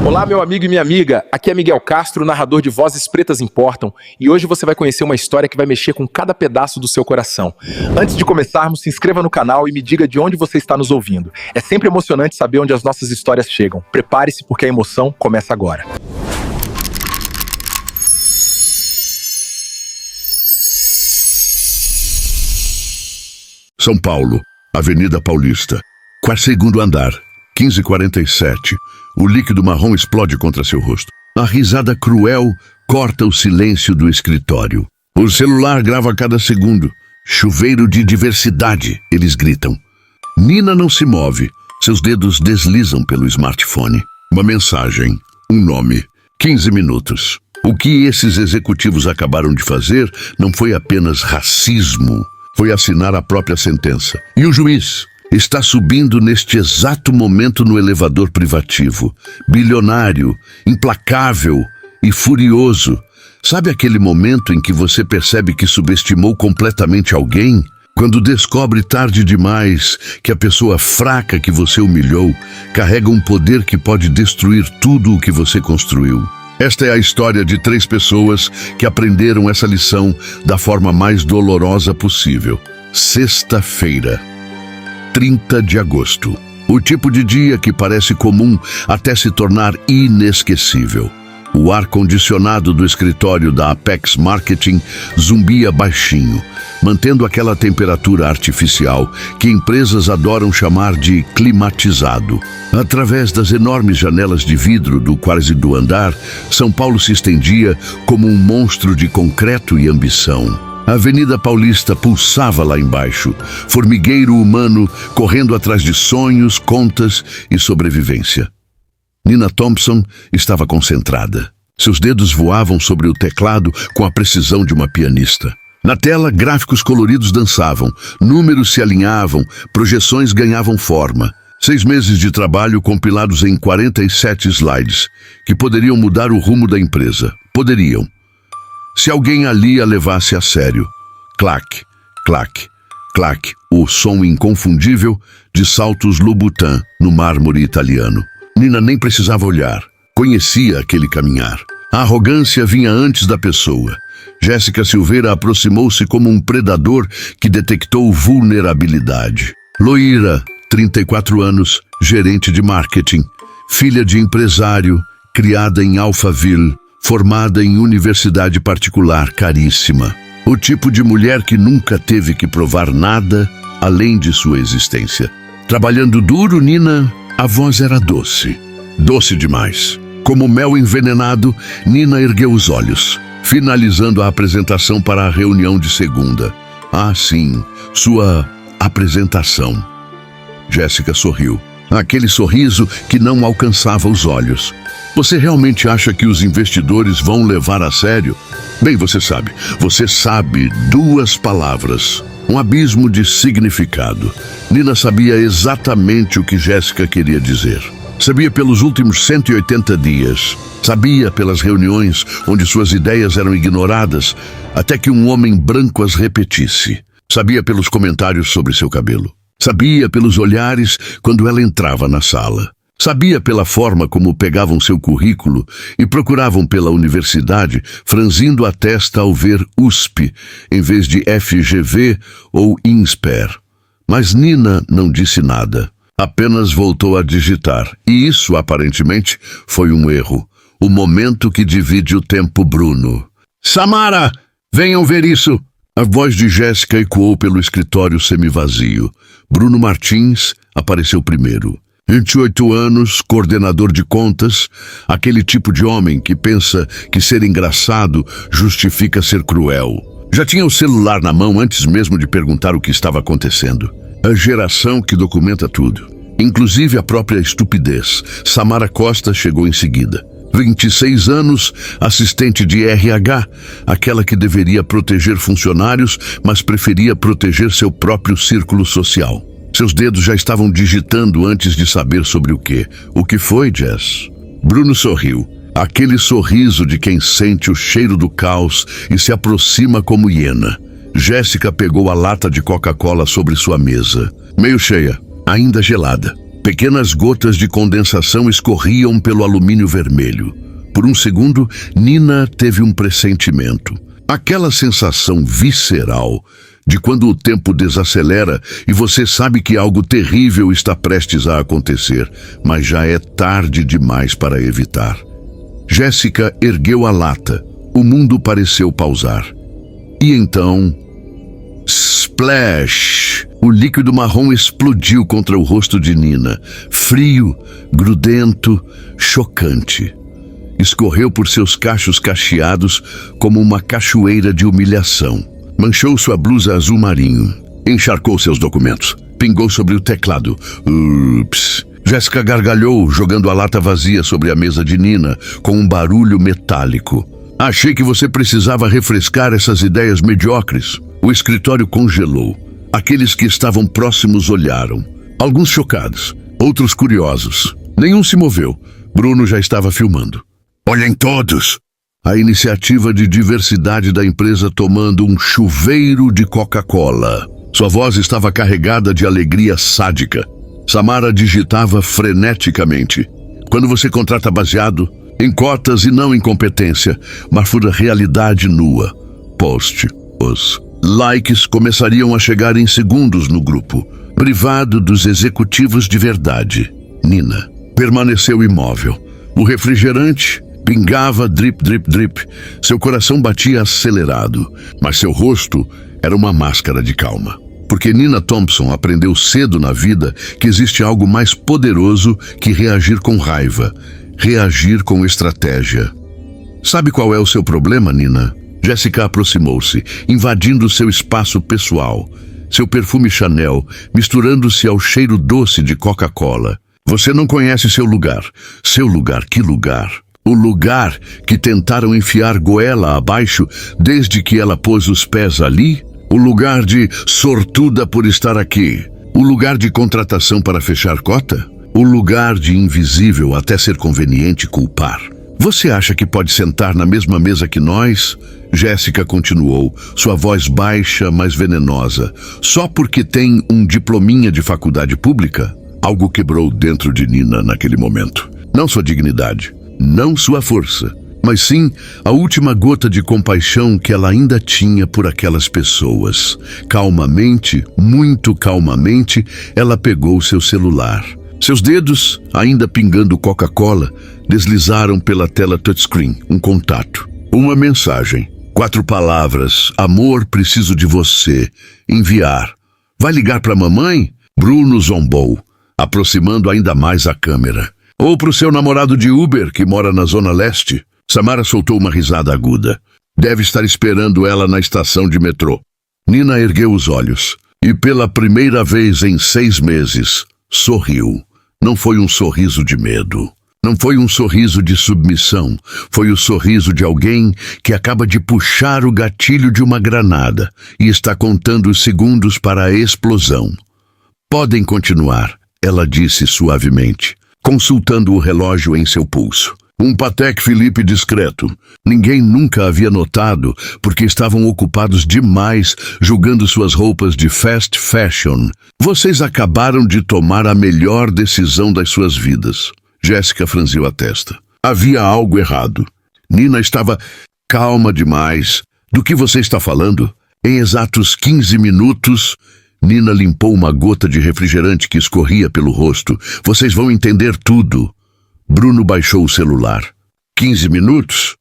Olá, meu amigo e minha amiga, aqui é Miguel Castro, narrador de Vozes Pretas Importam, e hoje você vai conhecer uma história que vai mexer com cada pedaço do seu coração. Antes de começarmos, se inscreva no canal e me diga de onde você está nos ouvindo. É sempre emocionante saber onde as nossas histórias chegam. Prepare-se porque a emoção começa agora. São Paulo, Avenida Paulista, 4º andar, 15h47. O líquido marrom explode contra seu rosto. A risada cruel corta o silêncio do escritório. O celular grava a cada segundo. Chuveiro de diversidade, eles gritam. Nina não se move. Seus dedos deslizam pelo smartphone. Uma mensagem, um nome, 15 minutos. O que esses executivos acabaram de fazer não foi apenas racismo. Foi assinar a própria sentença. E o juiz está subindo neste exato momento no elevador privativo. Bilionário, implacável e furioso. Sabe aquele momento em que você percebe que subestimou completamente alguém? Quando descobre tarde demais que a pessoa fraca que você humilhou carrega um poder que pode destruir tudo o que você construiu. Esta é a história de 3 pessoas que aprenderam essa lição da forma mais dolorosa possível. Sexta-feira, 30 de agosto. O tipo de dia que parece comum até se tornar inesquecível. O ar-condicionado do escritório da Apex Marketing zumbia baixinho, mantendo aquela temperatura artificial que empresas adoram chamar de climatizado. Através das enormes janelas de vidro do 4º andar, São Paulo se estendia como um monstro de concreto e ambição. A Avenida Paulista pulsava lá embaixo, formigueiro humano correndo atrás de sonhos, contas e sobrevivência. Nina Thompson estava concentrada. Seus dedos voavam sobre o teclado com a precisão de uma pianista. Na tela, gráficos coloridos dançavam, números se alinhavam, projeções ganhavam forma. 6 meses de trabalho compilados em 47 slides, que poderiam mudar o rumo da empresa. Poderiam. Se alguém ali a levasse a sério. Clac, clac, clac, o som inconfundível de saltos Louboutin no mármore italiano. Nina nem precisava olhar. Conhecia aquele caminhar. A arrogância vinha antes da pessoa. Jéssica Silveira aproximou-se como um predador que detectou vulnerabilidade. Loira, 34 anos, gerente de marketing, filha de empresário, criada em Alphaville, formada em universidade particular caríssima. O tipo de mulher que nunca teve que provar nada além de sua existência. Trabalhando duro, Nina, a voz era doce. Doce demais. Como mel envenenado, Nina ergueu os olhos, finalizando a apresentação para a reunião de segunda. Ah, sim, sua apresentação. Jéssica sorriu. Aquele sorriso que não alcançava os olhos. Você realmente acha que os investidores vão levar a sério? Bem, você sabe 2 palavras, um abismo de significado. Nina sabia exatamente o que Jéssica queria dizer. Sabia pelos últimos 180 dias. Sabia pelas reuniões onde suas ideias eram ignoradas, até que um homem branco as repetisse. Sabia pelos comentários sobre seu cabelo. Sabia pelos olhares quando ela entrava na sala. Sabia pela forma como pegavam seu currículo e procuravam pela universidade, franzindo a testa ao ver USP, em vez de FGV ou INSPER. Mas Nina não disse nada. Apenas voltou a digitar. E isso, aparentemente, foi um erro. O momento que divide o tempo Bruno. Samara! Venham ver isso! A voz de Jéssica ecoou pelo escritório semivazio. Bruno Martins apareceu primeiro. 28 anos, coordenador de contas, aquele tipo de homem que pensa que ser engraçado justifica ser cruel. Já tinha o celular na mão antes mesmo de perguntar o que estava acontecendo. A geração que documenta tudo, inclusive a própria estupidez. Samara Costa chegou em seguida. 26 anos, assistente de RH, aquela que deveria proteger funcionários, mas preferia proteger seu próprio círculo social. Seus dedos já estavam digitando antes de saber sobre o que. O que foi, Jess? Bruno sorriu. Aquele sorriso de quem sente o cheiro do caos e se aproxima como hiena. Jéssica pegou a lata de Coca-Cola sobre sua mesa. Meio cheia, ainda gelada. Pequenas gotas de condensação escorriam pelo alumínio vermelho. Por um segundo, Nina teve um pressentimento. Aquela sensação visceral de quando o tempo desacelera e você sabe que algo terrível está prestes a acontecer, mas já é tarde demais para evitar. Jéssica ergueu a lata. O mundo pareceu pausar. E então... Splash! O líquido marrom explodiu contra o rosto de Nina. Frio, grudento, chocante. Escorreu por seus cachos cacheados como uma cachoeira de humilhação. Manchou sua blusa azul marinho. Encharcou seus documentos. Pingou sobre o teclado. Ups! Jéssica gargalhou, jogando a lata vazia sobre a mesa de Nina, com um barulho metálico. Achei que você precisava refrescar essas ideias mediocres. O escritório congelou. Aqueles que estavam próximos olharam. Alguns chocados, outros curiosos. Nenhum se moveu. Bruno já estava filmando. Olhem todos! A iniciativa de diversidade da empresa tomando um chuveiro de Coca-Cola. Sua voz estava carregada de alegria sádica. Samara digitava freneticamente. Quando você contrata baseado em cotas e não em competência, marfura realidade nua. Post. Os likes começariam a chegar em segundos no grupo, privado dos executivos de verdade. Nina permaneceu imóvel. O refrigerante pingava drip, drip, drip. Seu coração batia acelerado, mas seu rosto era uma máscara de calma. Porque Nina Thompson aprendeu cedo na vida que existe algo mais poderoso que reagir com raiva, reagir com estratégia. Sabe qual é o seu problema, Nina? Jéssica aproximou-se, invadindo seu espaço pessoal. Seu perfume Chanel, misturando-se ao cheiro doce de Coca-Cola. Você não conhece seu lugar. Seu lugar, que lugar? O lugar que tentaram enfiar goela abaixo desde que ela pôs os pés ali? O lugar de sortuda por estar aqui? O lugar de contratação para fechar cota? O lugar de invisível até ser conveniente culpar? Você acha que pode sentar na mesma mesa que nós? Jéssica continuou, sua voz baixa, mas venenosa. Só porque tem um diplominha de faculdade pública? Algo quebrou dentro de Nina naquele momento. Não sua dignidade, não sua força, mas sim a última gota de compaixão que ela ainda tinha por aquelas pessoas. Calmamente, muito calmamente, ela pegou seu celular. Seus dedos, ainda pingando Coca-Cola, deslizaram pela tela touchscreen, um contato. Uma mensagem. 4 palavras. Amor, preciso de você. Enviar. Vai ligar para a mamãe? Bruno zombou, aproximando ainda mais a câmera. Ou para o seu namorado de Uber, que mora na Zona Leste? Samara soltou uma risada aguda. Deve estar esperando ela na estação de metrô. Nina ergueu os olhos. E pela primeira vez em 6 meses, sorriu. Não foi um sorriso de medo. Não foi um sorriso de submissão. Foi o sorriso de alguém que acaba de puxar o gatilho de uma granada e está contando os segundos para a explosão. Podem continuar, ela disse suavemente, consultando o relógio em seu pulso. Um Patek Philippe discreto. Ninguém nunca havia notado, porque estavam ocupados demais julgando suas roupas de fast fashion. Vocês acabaram de tomar a melhor decisão das suas vidas. Jéssica franziu a testa. Havia algo errado. Nina estava calma demais. Do que você está falando? Em exatos 15 minutos... Nina limpou uma gota de refrigerante que escorria pelo rosto. Vocês vão entender tudo. Bruno baixou o celular. 15 minutos?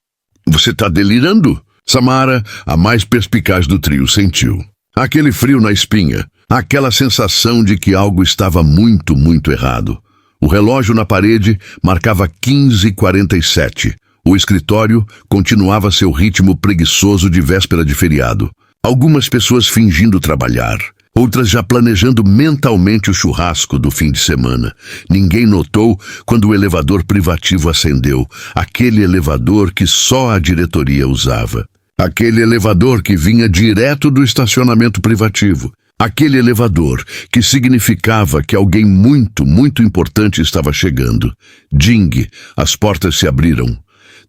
Você está delirando? Samara, a mais perspicaz do trio, sentiu. Aquele frio na espinha. Aquela sensação de que algo estava muito, muito errado. O relógio na parede marcava 15h47. O escritório continuava seu ritmo preguiçoso de véspera de feriado. Algumas pessoas fingindo trabalhar. Outras já planejando mentalmente o churrasco do fim de semana. Ninguém notou quando o elevador privativo acendeu. Aquele elevador que só a diretoria usava. Aquele elevador que vinha direto do estacionamento privativo. Aquele elevador que significava que alguém muito, muito importante estava chegando. Ding, as portas se abriram.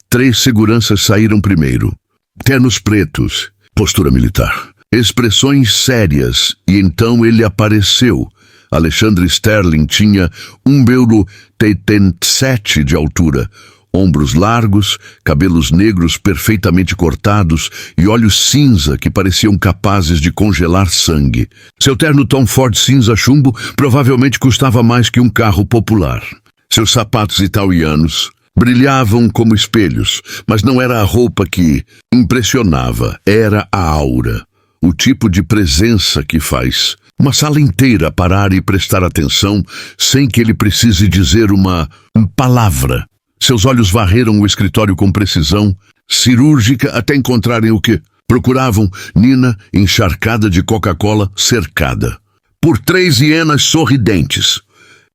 3 seguranças saíram primeiro. Ternos pretos, postura militar. Expressões sérias, e então ele apareceu, Alexandre Sterling tinha 1,87 m de altura, ombros largos, cabelos negros perfeitamente cortados e olhos cinza que pareciam capazes de congelar sangue. Seu terno Tom Ford cinza chumbo provavelmente custava mais que um carro popular. Seus sapatos italianos brilhavam como espelhos, mas não era a roupa que impressionava, era a aura. O tipo de presença que faz uma sala inteira parar e prestar atenção sem que ele precise dizer uma palavra. Seus olhos varreram o escritório com precisão cirúrgica até encontrarem o que procuravam: Nina, encharcada de Coca-Cola, cercada por 3 hienas sorridentes.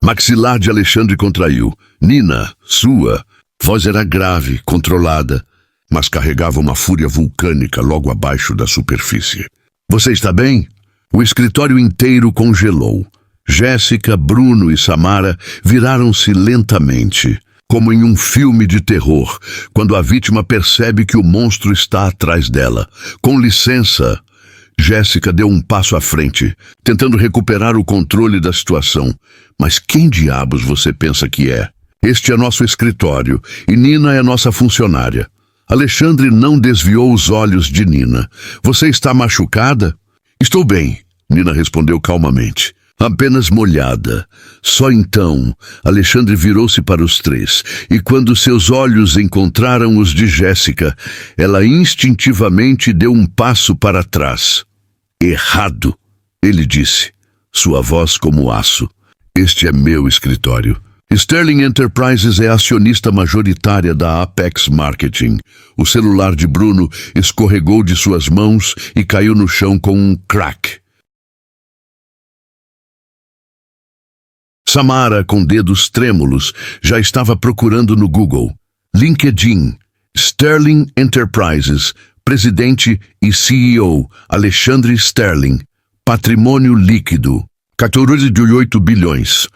Maxilar de Alexandre contraiu. Nina, sua voz era grave, controlada, mas carregava uma fúria vulcânica logo abaixo da superfície. Você está bem? O escritório inteiro congelou. Jéssica, Bruno e Samara viraram-se lentamente, como em um filme de terror, quando a vítima percebe que o monstro está atrás dela. Com licença, Jéssica deu um passo à frente, tentando recuperar o controle da situação. Mas quem diabos você pensa que é? Este é nosso escritório e Nina é nossa funcionária. Alexandre não desviou os olhos de Nina. Você está machucada? Estou bem, Nina respondeu calmamente. Apenas molhada. Só então, Alexandre virou-se para os três, e quando seus olhos encontraram os de Jéssica, ela instintivamente deu um passo para trás. Errado, ele disse, sua voz como aço. Este é meu escritório. Sterling Enterprises é acionista majoritária da Apex Marketing. O celular de Bruno escorregou de suas mãos e caiu no chão com um crack. Samara, com dedos trêmulos, já estava procurando no Google. LinkedIn, Sterling Enterprises, presidente e CEO, Alexandre Sterling. Patrimônio líquido, 14,8 bilhões.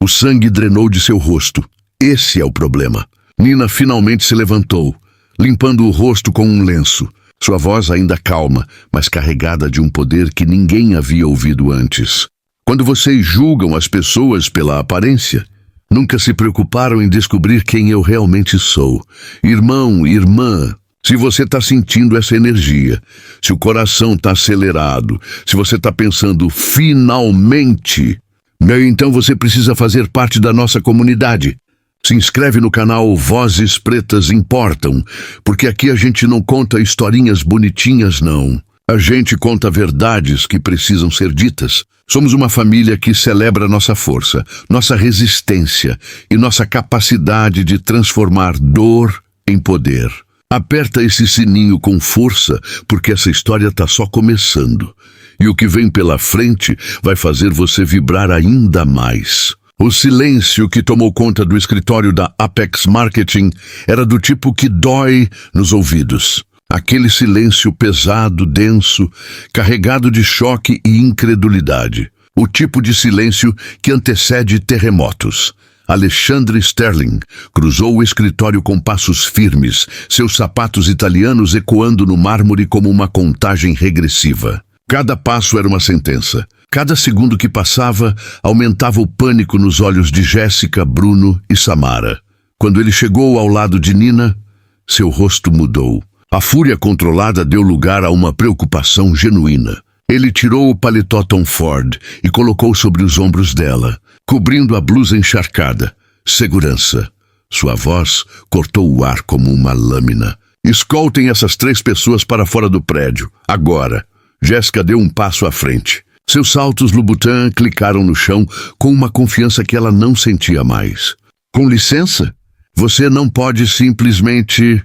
O sangue drenou de seu rosto. Esse é o problema. Nina finalmente se levantou, limpando o rosto com um lenço. Sua voz ainda calma, mas carregada de um poder que ninguém havia ouvido antes. Quando vocês julgam as pessoas pela aparência, nunca se preocuparam em descobrir quem eu realmente sou. Irmão, irmã, se você está sentindo essa energia, se o coração está acelerado, se você está pensando finalmente, então você precisa fazer parte da nossa comunidade. Se inscreve no canal Vozes Pretas Importam, porque aqui a gente não conta historinhas bonitinhas, não. A gente conta verdades que precisam ser ditas. Somos uma família que celebra nossa força, nossa resistência e nossa capacidade de transformar dor em poder. Aperta esse sininho com força, porque essa história está só começando. E o que vem pela frente vai fazer você vibrar ainda mais. O silêncio que tomou conta do escritório da Apex Marketing era do tipo que dói nos ouvidos. Aquele silêncio pesado, denso, carregado de choque e incredulidade. O tipo de silêncio que antecede terremotos. Alexandre Sterling cruzou o escritório com passos firmes, seus sapatos italianos ecoando no mármore como uma contagem regressiva. Cada passo era uma sentença. Cada segundo que passava aumentava o pânico nos olhos de Jéssica, Bruno e Samara. Quando ele chegou ao lado de Nina, seu rosto mudou. A fúria controlada deu lugar a uma preocupação genuína. Ele tirou o paletó Tom Ford e colocou sobre os ombros dela, cobrindo a blusa encharcada. Segurança. Sua voz cortou o ar como uma lâmina. Escoltem essas 3 pessoas para fora do prédio, agora. Jéssica deu um passo à frente. Seus saltos Louboutin clicaram no chão com uma confiança que ela não sentia mais. Com licença? Você não pode simplesmente...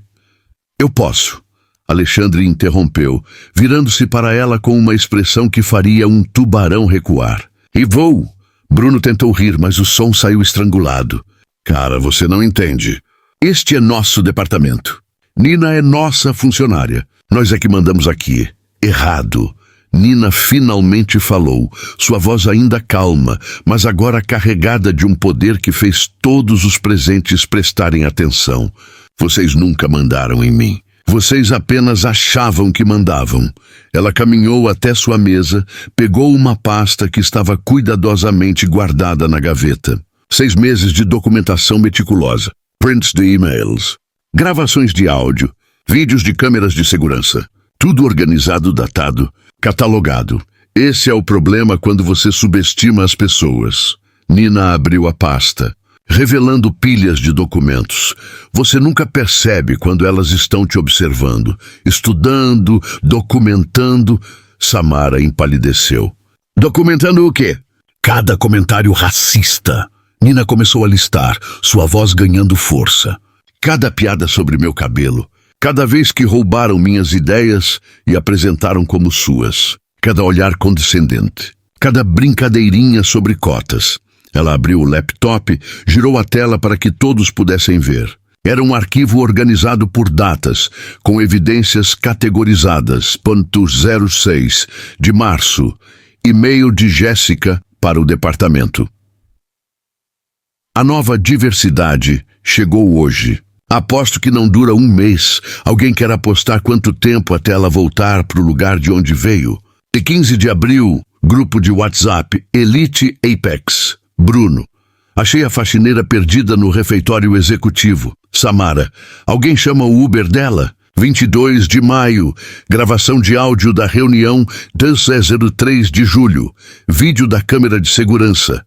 Eu posso. Alexandre interrompeu, virando-se para ela com uma expressão que faria um tubarão recuar. E vou. Bruno tentou rir, mas o som saiu estrangulado. Cara, você não entende. Este é nosso departamento. Nina é nossa funcionária. Nós é que mandamos aqui. Errado. Nina finalmente falou, sua voz ainda calma, mas agora carregada de um poder que fez todos os presentes prestarem atenção. Vocês nunca mandaram em mim. Vocês apenas achavam que mandavam. Ela caminhou até sua mesa, pegou uma pasta que estava cuidadosamente guardada na gaveta. 6 meses de documentação meticulosa. Prints de e-mails. Gravações de áudio. Vídeos de câmeras de segurança. Tudo organizado, datado, catalogado. Esse é o problema quando você subestima as pessoas. Nina abriu a pasta, revelando pilhas de documentos. Você nunca percebe quando elas estão te observando, estudando, documentando. Samara empalideceu. Documentando o quê? Cada comentário racista. Nina começou a listar, sua voz ganhando força. Cada piada sobre meu cabelo. Cada vez que roubaram minhas ideias e apresentaram como suas. Cada olhar condescendente. Cada brincadeirinha sobre cotas. Ela abriu o laptop, girou a tela para que todos pudessem ver. Era um arquivo organizado por datas, com evidências categorizadas. Ponto 06 de março. E-mail de Jéssica para o departamento. A nova diversidade chegou hoje. Aposto que não dura 1 mês. Alguém quer apostar quanto tempo até ela voltar para o lugar de onde veio? De 15 de abril, grupo de WhatsApp, Elite Apex. Bruno. Achei a faxineira perdida no refeitório executivo. Samara. Alguém chama o Uber dela? 22 de maio. Gravação de áudio da reunião 1003 de julho. Vídeo da câmera de segurança.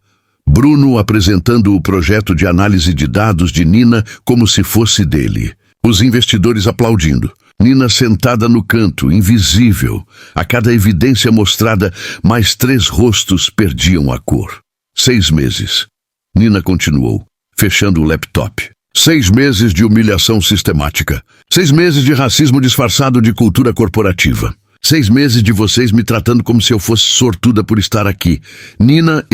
Bruno apresentando o projeto de análise de dados de Nina como se fosse dele. Os investidores aplaudindo. Nina sentada no canto, invisível. A cada evidência mostrada, mais 3 rostos perdiam a cor. 6 meses. Nina continuou, fechando o laptop. 6 meses de humilhação sistemática. 6 meses de racismo disfarçado de cultura corporativa. 6 meses de vocês me tratando como se eu fosse sortuda por estar aqui. Nina,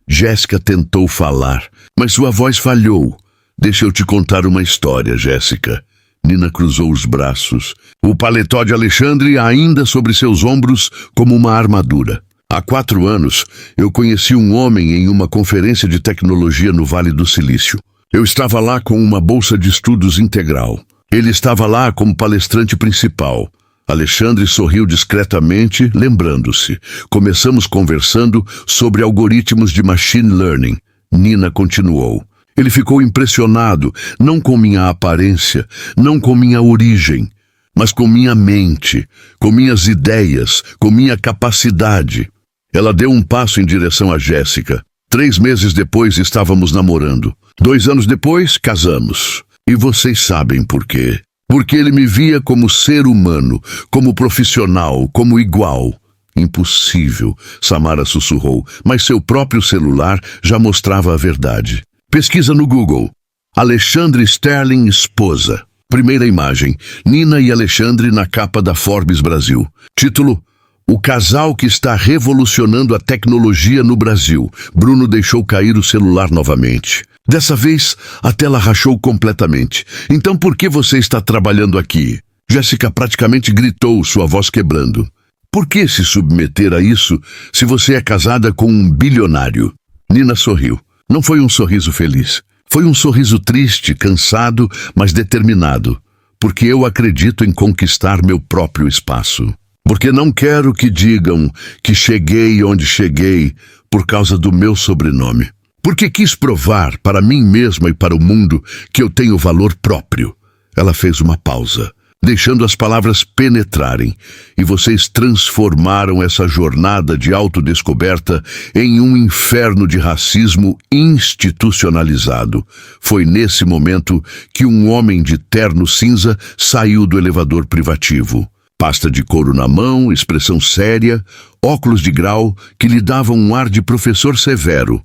Jéssica tentou falar, mas sua voz falhou. Deixa eu te contar uma história, Jéssica. Nina cruzou os braços. O paletó de Alexandre ainda sobre seus ombros como uma armadura. Há 4 anos, eu conheci um homem em uma conferência de tecnologia no Vale do Silício. Eu estava lá com uma bolsa de estudos integral. Ele estava lá como palestrante principal. Alexandre sorriu discretamente, lembrando-se. Começamos conversando sobre algoritmos de machine learning. Nina continuou. Ele ficou impressionado, não com minha aparência, não com minha origem, mas com minha mente, com minhas ideias, com minha capacidade. Ela deu um passo em direção a Jéssica. 3 meses depois estávamos namorando. 2 anos depois, casamos. E vocês sabem por quê. Porque ele me via como ser humano, como profissional, como igual. Impossível, Samara sussurrou, mas seu próprio celular já mostrava a verdade. Pesquisa no Google. Alexandre Sterling, esposa. Primeira imagem. Nina e Alexandre na capa da Forbes Brasil. Título: O casal que está revolucionando a tecnologia no Brasil. Bruno deixou cair o celular novamente. Dessa vez, a tela rachou completamente. Então por que você está trabalhando aqui? Jéssica praticamente gritou, sua voz quebrando. Por que se submeter a isso se você é casada com um bilionário? Nina sorriu. Não foi um sorriso feliz. Foi um sorriso triste, cansado, mas determinado. Porque eu acredito em conquistar meu próprio espaço. Porque não quero que digam que cheguei onde cheguei por causa do meu sobrenome. Porque quis provar para mim mesma e para o mundo que eu tenho valor próprio. Ela fez uma pausa, deixando as palavras penetrarem, e vocês transformaram essa jornada de autodescoberta em um inferno de racismo institucionalizado. Foi nesse momento que um homem de terno cinza saiu do elevador privativo. Pasta de couro na mão, expressão séria, óculos de grau que lhe davam um ar de professor severo.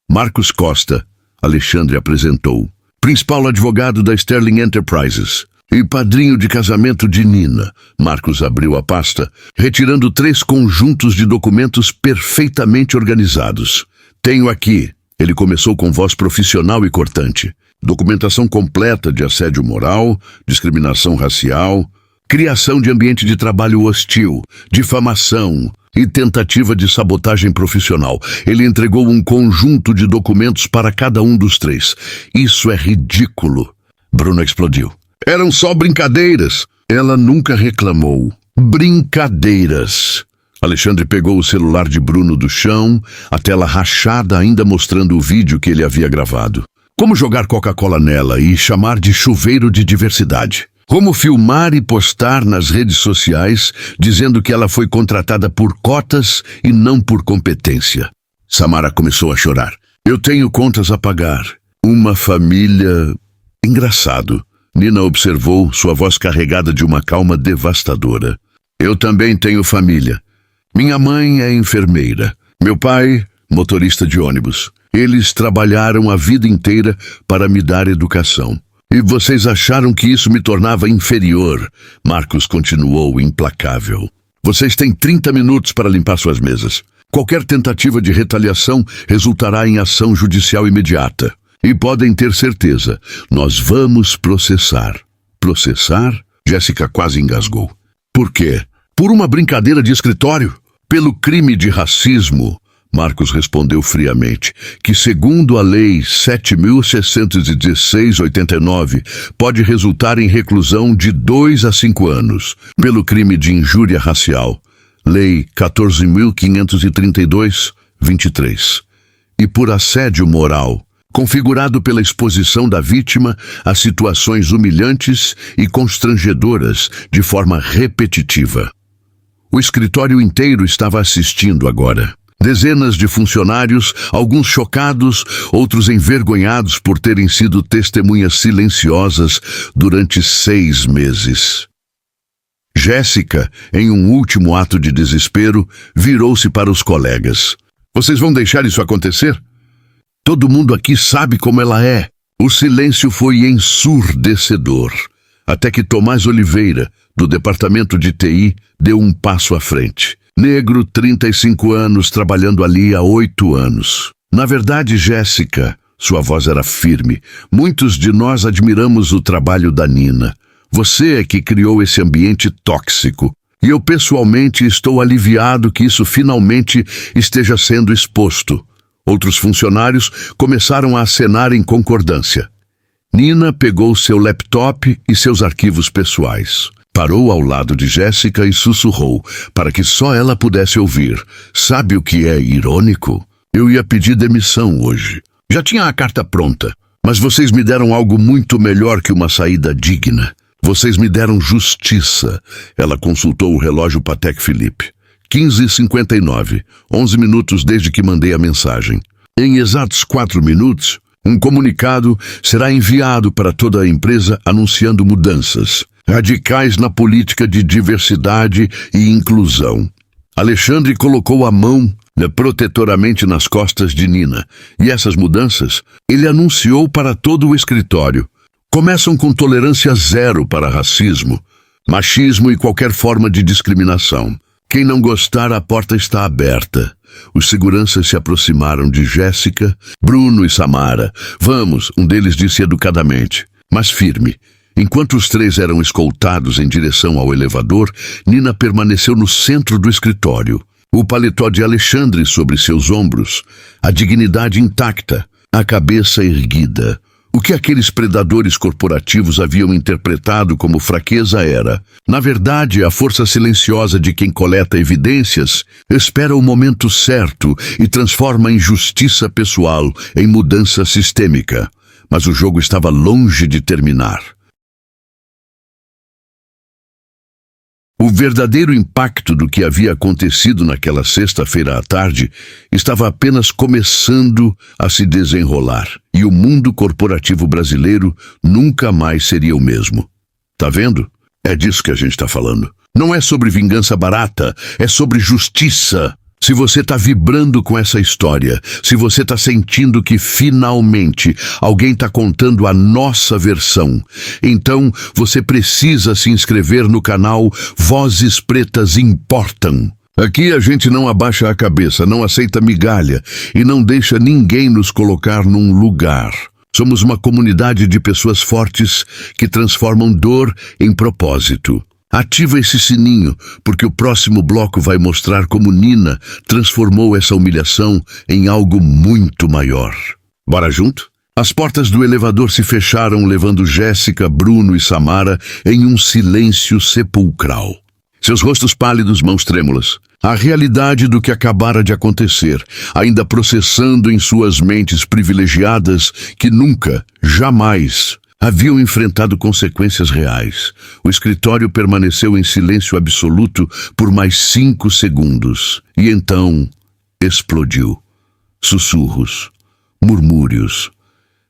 Marcos Costa, Alexandre apresentou. Principal advogado da Sterling Enterprises. E padrinho de casamento de Nina. Marcos abriu a pasta, retirando 3 conjuntos de documentos perfeitamente organizados. Tenho aqui, ele começou com voz profissional e cortante, documentação completa de assédio moral, discriminação racial, criação de ambiente de trabalho hostil, difamação e tentativa de sabotagem profissional. Ele entregou um conjunto de documentos para cada um dos 3. Isso é ridículo. Bruno explodiu. Eram só brincadeiras. Ela nunca reclamou. Brincadeiras. Alexandre pegou o celular de Bruno do chão, a tela rachada ainda mostrando o vídeo que ele havia gravado. Como jogar Coca-Cola nela e chamar de chuveiro de diversidade. Como filmar e postar nas redes sociais, dizendo que ela foi contratada por cotas e não por competência. Samara começou a chorar. Eu tenho contas a pagar. Uma família... Engraçado. Nina observou, sua voz carregada de uma calma devastadora. Eu também tenho família. Minha mãe é enfermeira. Meu pai, motorista de ônibus. Eles trabalharam a vida inteira para me dar educação. E vocês acharam que isso me tornava inferior? Marcos continuou implacável. Vocês têm 30 minutos para limpar suas mesas. Qualquer tentativa de retaliação resultará em ação judicial imediata. E podem ter certeza, nós vamos processar. Processar? Jéssica quase engasgou. Por quê? Por uma brincadeira de escritório? Pelo crime de racismo? Marcos respondeu friamente, que segundo a Lei 7.616/89, pode resultar em reclusão de 2 a 5 anos. Pelo crime de injúria racial, Lei 14.532/23. E por assédio moral, configurado pela exposição da vítima a situações humilhantes e constrangedoras de forma repetitiva. O escritório inteiro estava assistindo agora. Dezenas de funcionários, alguns chocados, outros envergonhados por terem sido testemunhas silenciosas durante 6 meses. Jéssica, em um último ato de desespero, virou-se para os colegas. Vocês vão deixar isso acontecer? Todo mundo aqui sabe como ela é. O silêncio foi ensurdecedor, até que Tomás Oliveira, do departamento de TI, deu um passo à frente. Negro, 35 anos, trabalhando ali há 8 anos. Na verdade, Jéssica, sua voz era firme, muitos de nós admiramos o trabalho da Nina. Você é que criou esse ambiente tóxico. E eu pessoalmente estou aliviado que isso finalmente esteja sendo exposto. Outros funcionários começaram a acenar em concordância. Nina pegou seu laptop e seus arquivos pessoais. Parou ao lado de Jéssica e sussurrou, para que só ela pudesse ouvir. Sabe o que é irônico? Eu ia pedir demissão hoje. Já tinha a carta pronta, mas vocês me deram algo muito melhor que uma saída digna. Vocês me deram justiça. Ela consultou o relógio Patek Philippe. 15h59, 11 minutos desde que mandei a mensagem. Em exatos 4 minutos, um comunicado será enviado para toda a empresa anunciando mudanças radicais na política de diversidade e inclusão. Alexandre colocou a mão protetoramente nas costas de Nina, e essas mudanças ele anunciou para todo o escritório. Começam com tolerância zero para racismo, machismo e qualquer forma de discriminação. Quem não gostar, a porta está aberta. Os seguranças se aproximaram de Jéssica, Bruno e Samara. Vamos, um deles disse educadamente, mas firme. Enquanto os 3 eram escoltados em direção ao elevador, Nina permaneceu no centro do escritório. O paletó de Alexandre sobre seus ombros, a dignidade intacta, a cabeça erguida. O que aqueles predadores corporativos haviam interpretado como fraqueza era, na verdade, a força silenciosa de quem coleta evidências, espera o momento certo e transforma a injustiça pessoal em mudança sistêmica. Mas o jogo estava longe de terminar. O verdadeiro impacto do que havia acontecido naquela sexta-feira à tarde estava apenas começando a se desenrolar, e o mundo corporativo brasileiro nunca mais seria o mesmo. Tá vendo? É disso que a gente está falando. Não é sobre vingança barata, é sobre justiça. Se você está vibrando com essa história, se você está sentindo que finalmente alguém está contando a nossa versão, então você precisa se inscrever no canal Vozes Pretas Importam. Aqui a gente não abaixa a cabeça, não aceita migalha e não deixa ninguém nos colocar num lugar. Somos uma comunidade de pessoas fortes que transformam dor em propósito. Ativa esse sininho, porque o próximo bloco vai mostrar como Nina transformou essa humilhação em algo muito maior. Bora junto? As portas do elevador se fecharam, levando Jéssica, Bruno e Samara em um silêncio sepulcral. Seus rostos pálidos, mãos trêmulas. A realidade do que acabara de acontecer, ainda processando em suas mentes privilegiadas que nunca, jamais, haviam enfrentado consequências reais. O escritório permaneceu em silêncio absoluto por mais 5 segundos. E então explodiu. Sussurros, murmúrios,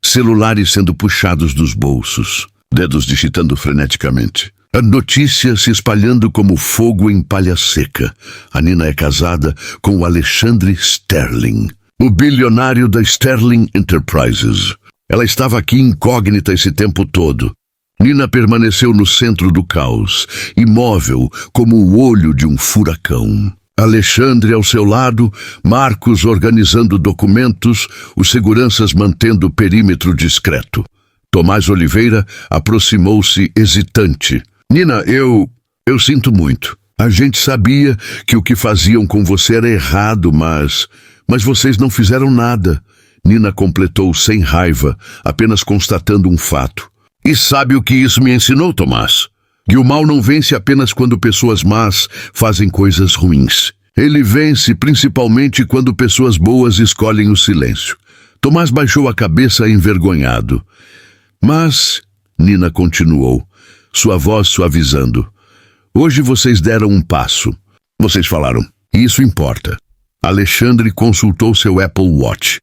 celulares sendo puxados dos bolsos, dedos digitando freneticamente. A notícia se espalhando como fogo em palha seca. A Nina é casada com o Alexandre Sterling, o bilionário da Sterling Enterprises. Ela estava aqui incógnita esse tempo todo. Nina permaneceu no centro do caos, imóvel como o olho de um furacão. Alexandre ao seu lado, Marcos organizando documentos, os seguranças mantendo o perímetro discreto. Tomás Oliveira aproximou-se hesitante. Nina, eu sinto muito. A gente sabia que o que faziam com você era errado, mas vocês não fizeram nada. Nina completou sem raiva, apenas constatando um fato. E sabe o que isso me ensinou, Tomás? Que o mal não vence apenas quando pessoas más fazem coisas ruins. Ele vence principalmente quando pessoas boas escolhem o silêncio. Tomás baixou a cabeça envergonhado. Mas, Nina continuou, sua voz suavizando. Hoje vocês deram um passo. Vocês falaram, isso importa. Alexandre consultou seu Apple Watch.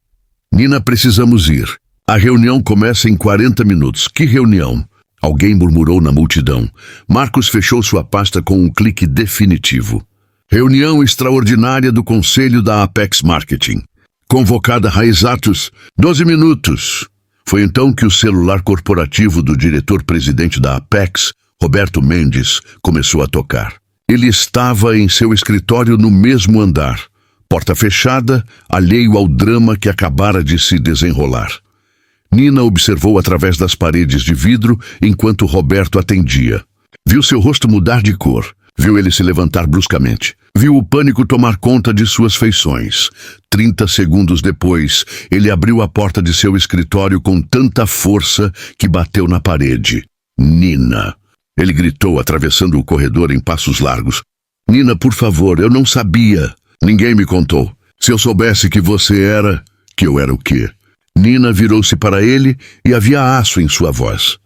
Nina, precisamos ir. A reunião começa em 40 minutos. Que reunião? Alguém murmurou na multidão. Marcos fechou sua pasta com um clique definitivo. Reunião extraordinária do Conselho da Apex Marketing. Convocada a exatos 12 minutos. Foi então que o celular corporativo do diretor-presidente da Apex, Roberto Mendes, começou a tocar. Ele estava em seu escritório no mesmo andar, porta fechada, alheio ao drama que acabara de se desenrolar. Nina observou através das paredes de vidro enquanto Roberto atendia. Viu seu rosto mudar de cor. Viu ele se levantar bruscamente. Viu o pânico tomar conta de suas feições. 30 segundos depois, ele abriu a porta de seu escritório com tanta força que bateu na parede. Nina. Ele gritou, atravessando o corredor em passos largos. Nina, por favor, eu não sabia. Ninguém me contou. Se eu soubesse que você era, que eu era o quê? Nina virou-se para ele e havia aço em sua voz.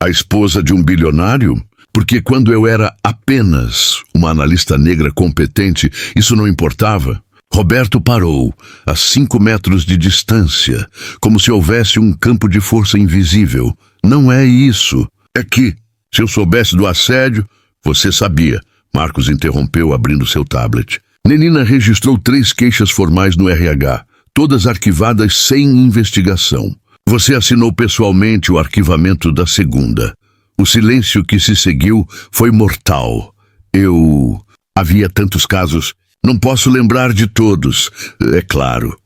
A esposa de um bilionário? Porque quando eu era apenas uma analista negra competente, isso não importava. Roberto parou, a 5 metros de distância, como se houvesse um campo de força invisível. Não é isso. É que, se eu soubesse do assédio, você sabia. Marcos interrompeu, abrindo seu tablet. Nina registrou 3 queixas formais no RH, todas arquivadas sem investigação. Você assinou pessoalmente o arquivamento da segunda. O silêncio que se seguiu foi mortal. Havia tantos casos. Não posso lembrar de todos, é claro.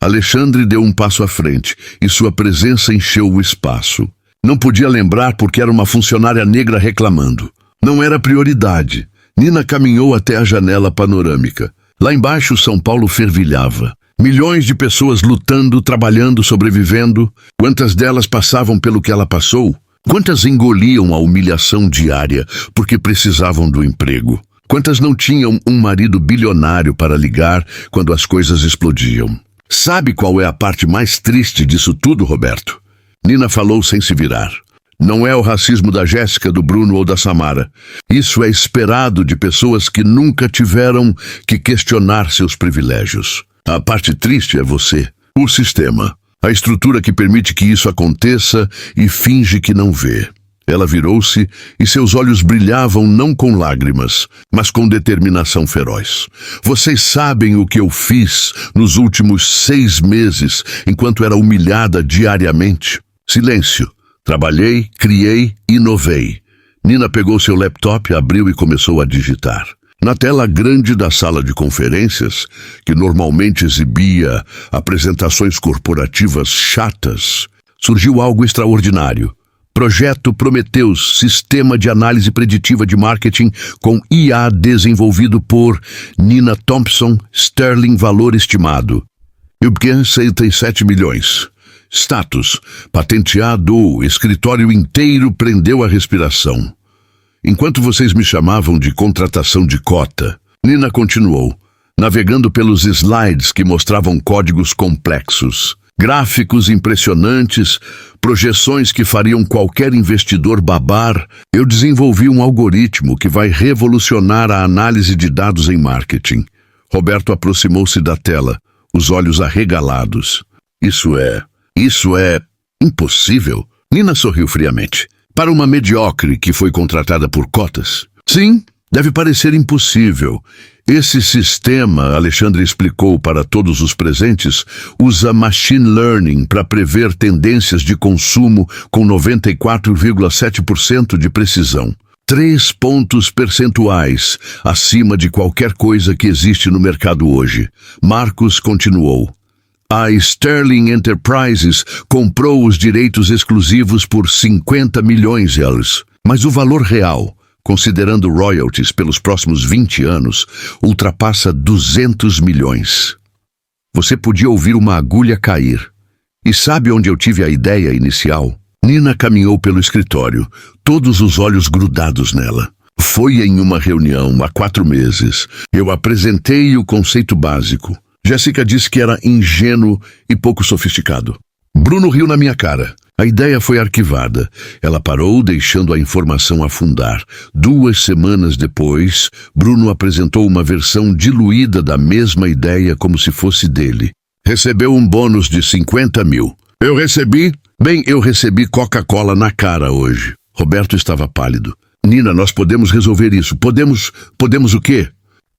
Alexandre deu um passo à frente e sua presença encheu o espaço. Não podia lembrar porque era uma funcionária negra reclamando. Não era prioridade. Nina caminhou até a janela panorâmica. Lá embaixo, São Paulo fervilhava. Milhões de pessoas lutando, trabalhando, sobrevivendo. Quantas delas passavam pelo que ela passou? Quantas engoliam a humilhação diária porque precisavam do emprego? Quantas não tinham um marido bilionário para ligar quando as coisas explodiam? Sabe qual é a parte mais triste disso tudo, Roberto? Nina falou sem se virar. Não é o racismo da Jéssica, do Bruno ou da Samara. Isso é esperado de pessoas que nunca tiveram que questionar seus privilégios. A parte triste é você, o sistema. A estrutura que permite que isso aconteça e finge que não vê. Ela virou-se e seus olhos brilhavam não com lágrimas, mas com determinação feroz. Vocês sabem o que eu fiz nos últimos 6 meses, enquanto era humilhada diariamente? Silêncio. Trabalhei, criei, inovei. Nina pegou seu laptop, abriu e começou a digitar. Na tela grande da sala de conferências, que normalmente exibia apresentações corporativas chatas, surgiu algo extraordinário. Projeto Prometheus, sistema de análise preditiva de marketing com IA desenvolvido por Nina Thompson, Sterling valor estimado. 67 milhões. Status. Patenteado. Escritório inteiro prendeu a respiração. Enquanto vocês me chamavam de contratação de cota, Nina continuou, navegando pelos slides que mostravam códigos complexos, gráficos impressionantes, projeções que fariam qualquer investidor babar. Eu desenvolvi um algoritmo que vai revolucionar a análise de dados em marketing. Roberto aproximou-se da tela, os olhos arregalados. Isso é impossível. Nina sorriu friamente. Para uma medíocre que foi contratada por cotas? Sim, deve parecer impossível. Esse sistema, Alexandre explicou para todos os presentes, usa machine learning para prever tendências de consumo com 94,7% de precisão. 3 pontos percentuais acima de qualquer coisa que existe no mercado hoje. Marcos continuou. A Sterling Enterprises comprou os direitos exclusivos por 50 milhões de dólares, mas o valor real, considerando royalties pelos próximos 20 anos, ultrapassa 200 milhões. Você podia ouvir uma agulha cair. E sabe onde eu tive a ideia inicial? Nina caminhou pelo escritório, todos os olhos grudados nela. Foi em uma reunião há 4 meses. Eu apresentei o conceito básico. Jéssica disse que era ingênuo e pouco sofisticado. Bruno riu na minha cara. A ideia foi arquivada. Ela parou, deixando a informação afundar. 2 semanas depois, Bruno apresentou uma versão diluída da mesma ideia como se fosse dele. Recebeu um bônus de 50 mil. Eu recebi Coca-Cola na cara hoje. Roberto estava pálido. Nina, nós podemos resolver isso. Podemos o quê?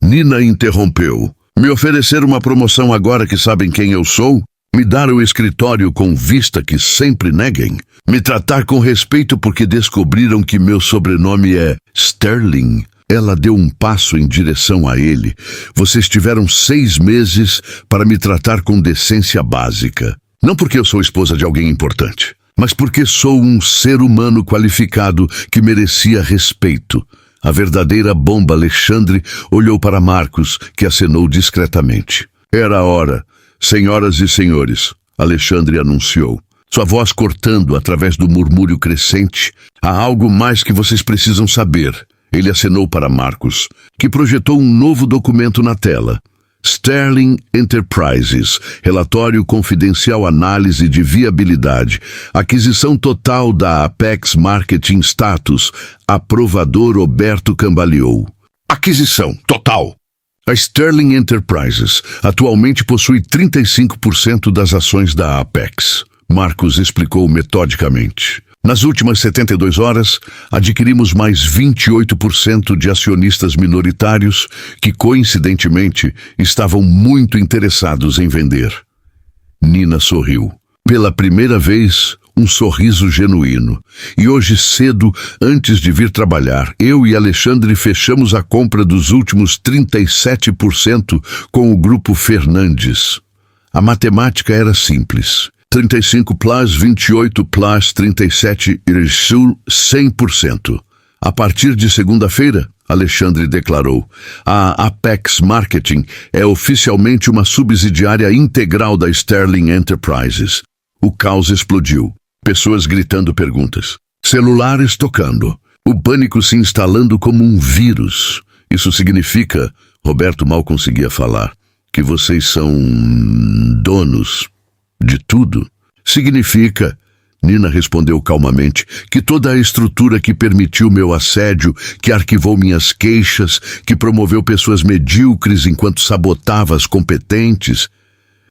Nina interrompeu. Me oferecer uma promoção agora que sabem quem eu sou? Me dar o escritório com vista que sempre neguem? Me tratar com respeito porque descobriram que meu sobrenome é Sterling? Ela deu um passo em direção a ele. Vocês tiveram 6 meses para me tratar com decência básica. Não porque eu sou esposa de alguém importante, mas porque sou um ser humano qualificado que merecia respeito. A verdadeira bomba. Alexandre olhou para Marcos, que acenou discretamente. Era a hora. Senhoras e senhores, Alexandre anunciou, sua voz cortando através do murmúrio crescente. Há algo mais que vocês precisam saber. Ele acenou para Marcos, que projetou um novo documento na tela. Sterling Enterprises, relatório confidencial, análise de viabilidade, aquisição total da Apex Marketing Status, aprovador Roberto cambaleou. Aquisição total. A Sterling Enterprises atualmente possui 35% das ações da Apex. Marcos explicou metodicamente. Nas últimas 72 horas, adquirimos mais 28% de acionistas minoritários que, coincidentemente, estavam muito interessados em vender. Nina sorriu. Pela primeira vez, um sorriso genuíno. E hoje cedo, antes de vir trabalhar, eu e Alexandre fechamos a compra dos últimos 37% com o Grupo Fernandes. A matemática era simples. 35 plus 28 plus 37 igual 100%. A partir de segunda-feira, Alexandre declarou, a Apex Marketing é oficialmente uma subsidiária integral da Sterling Enterprises. O caos explodiu. Pessoas gritando perguntas. Celulares tocando. O pânico se instalando como um vírus. Isso significa, Roberto mal conseguia falar, que vocês são donos de tudo. Significa, Nina respondeu calmamente, que toda a estrutura que permitiu meu assédio, que arquivou minhas queixas, que promoveu pessoas medíocres enquanto sabotava as competentes,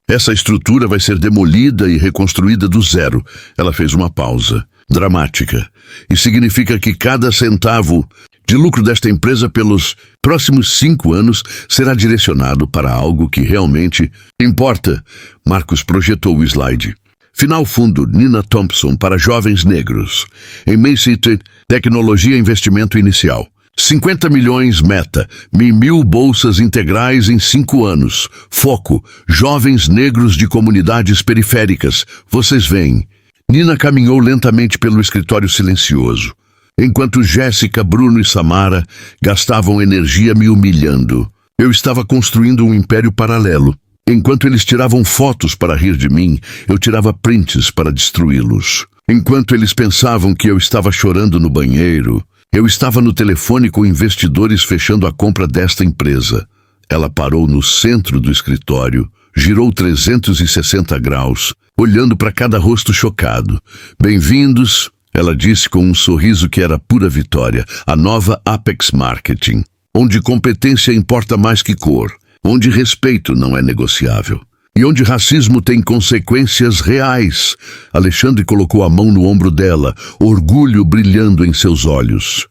essa estrutura vai ser demolida e reconstruída do zero. Ela fez uma pausa, dramática, e significa que cada centavo de lucro desta empresa pelos próximos 5 anos será direcionado para algo que realmente importa. Marcos projetou o slide. Final fundo Nina Thompson para jovens negros. Em Main City, tecnologia e investimento inicial. 50 milhões meta, 1.000 bolsas integrais em 5 anos. Foco, jovens negros de comunidades periféricas. Vocês veem. Nina caminhou lentamente pelo escritório silencioso, enquanto Jéssica, Bruno e Samara gastavam energia me humilhando. Eu estava construindo um império paralelo. Enquanto eles tiravam fotos para rir de mim, eu tirava prints para destruí-los. Enquanto eles pensavam que eu estava chorando no banheiro, eu estava no telefone com investidores fechando a compra desta empresa. Ela parou no centro do escritório, girou 360 graus, olhando para cada rosto chocado. Bem-vindos, ela disse com um sorriso que era pura vitória, a nova Apex Marketing, onde competência importa mais que cor, onde respeito não é negociável e onde racismo tem consequências reais. Alexandre colocou a mão no ombro dela, orgulho brilhando em seus olhos.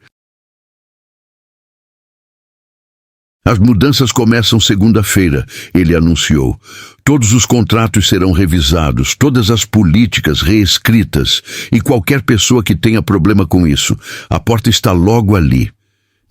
As mudanças começam segunda-feira, ele anunciou. Todos os contratos serão revisados, todas as políticas reescritas, e qualquer pessoa que tenha problema com isso, a porta está logo ali.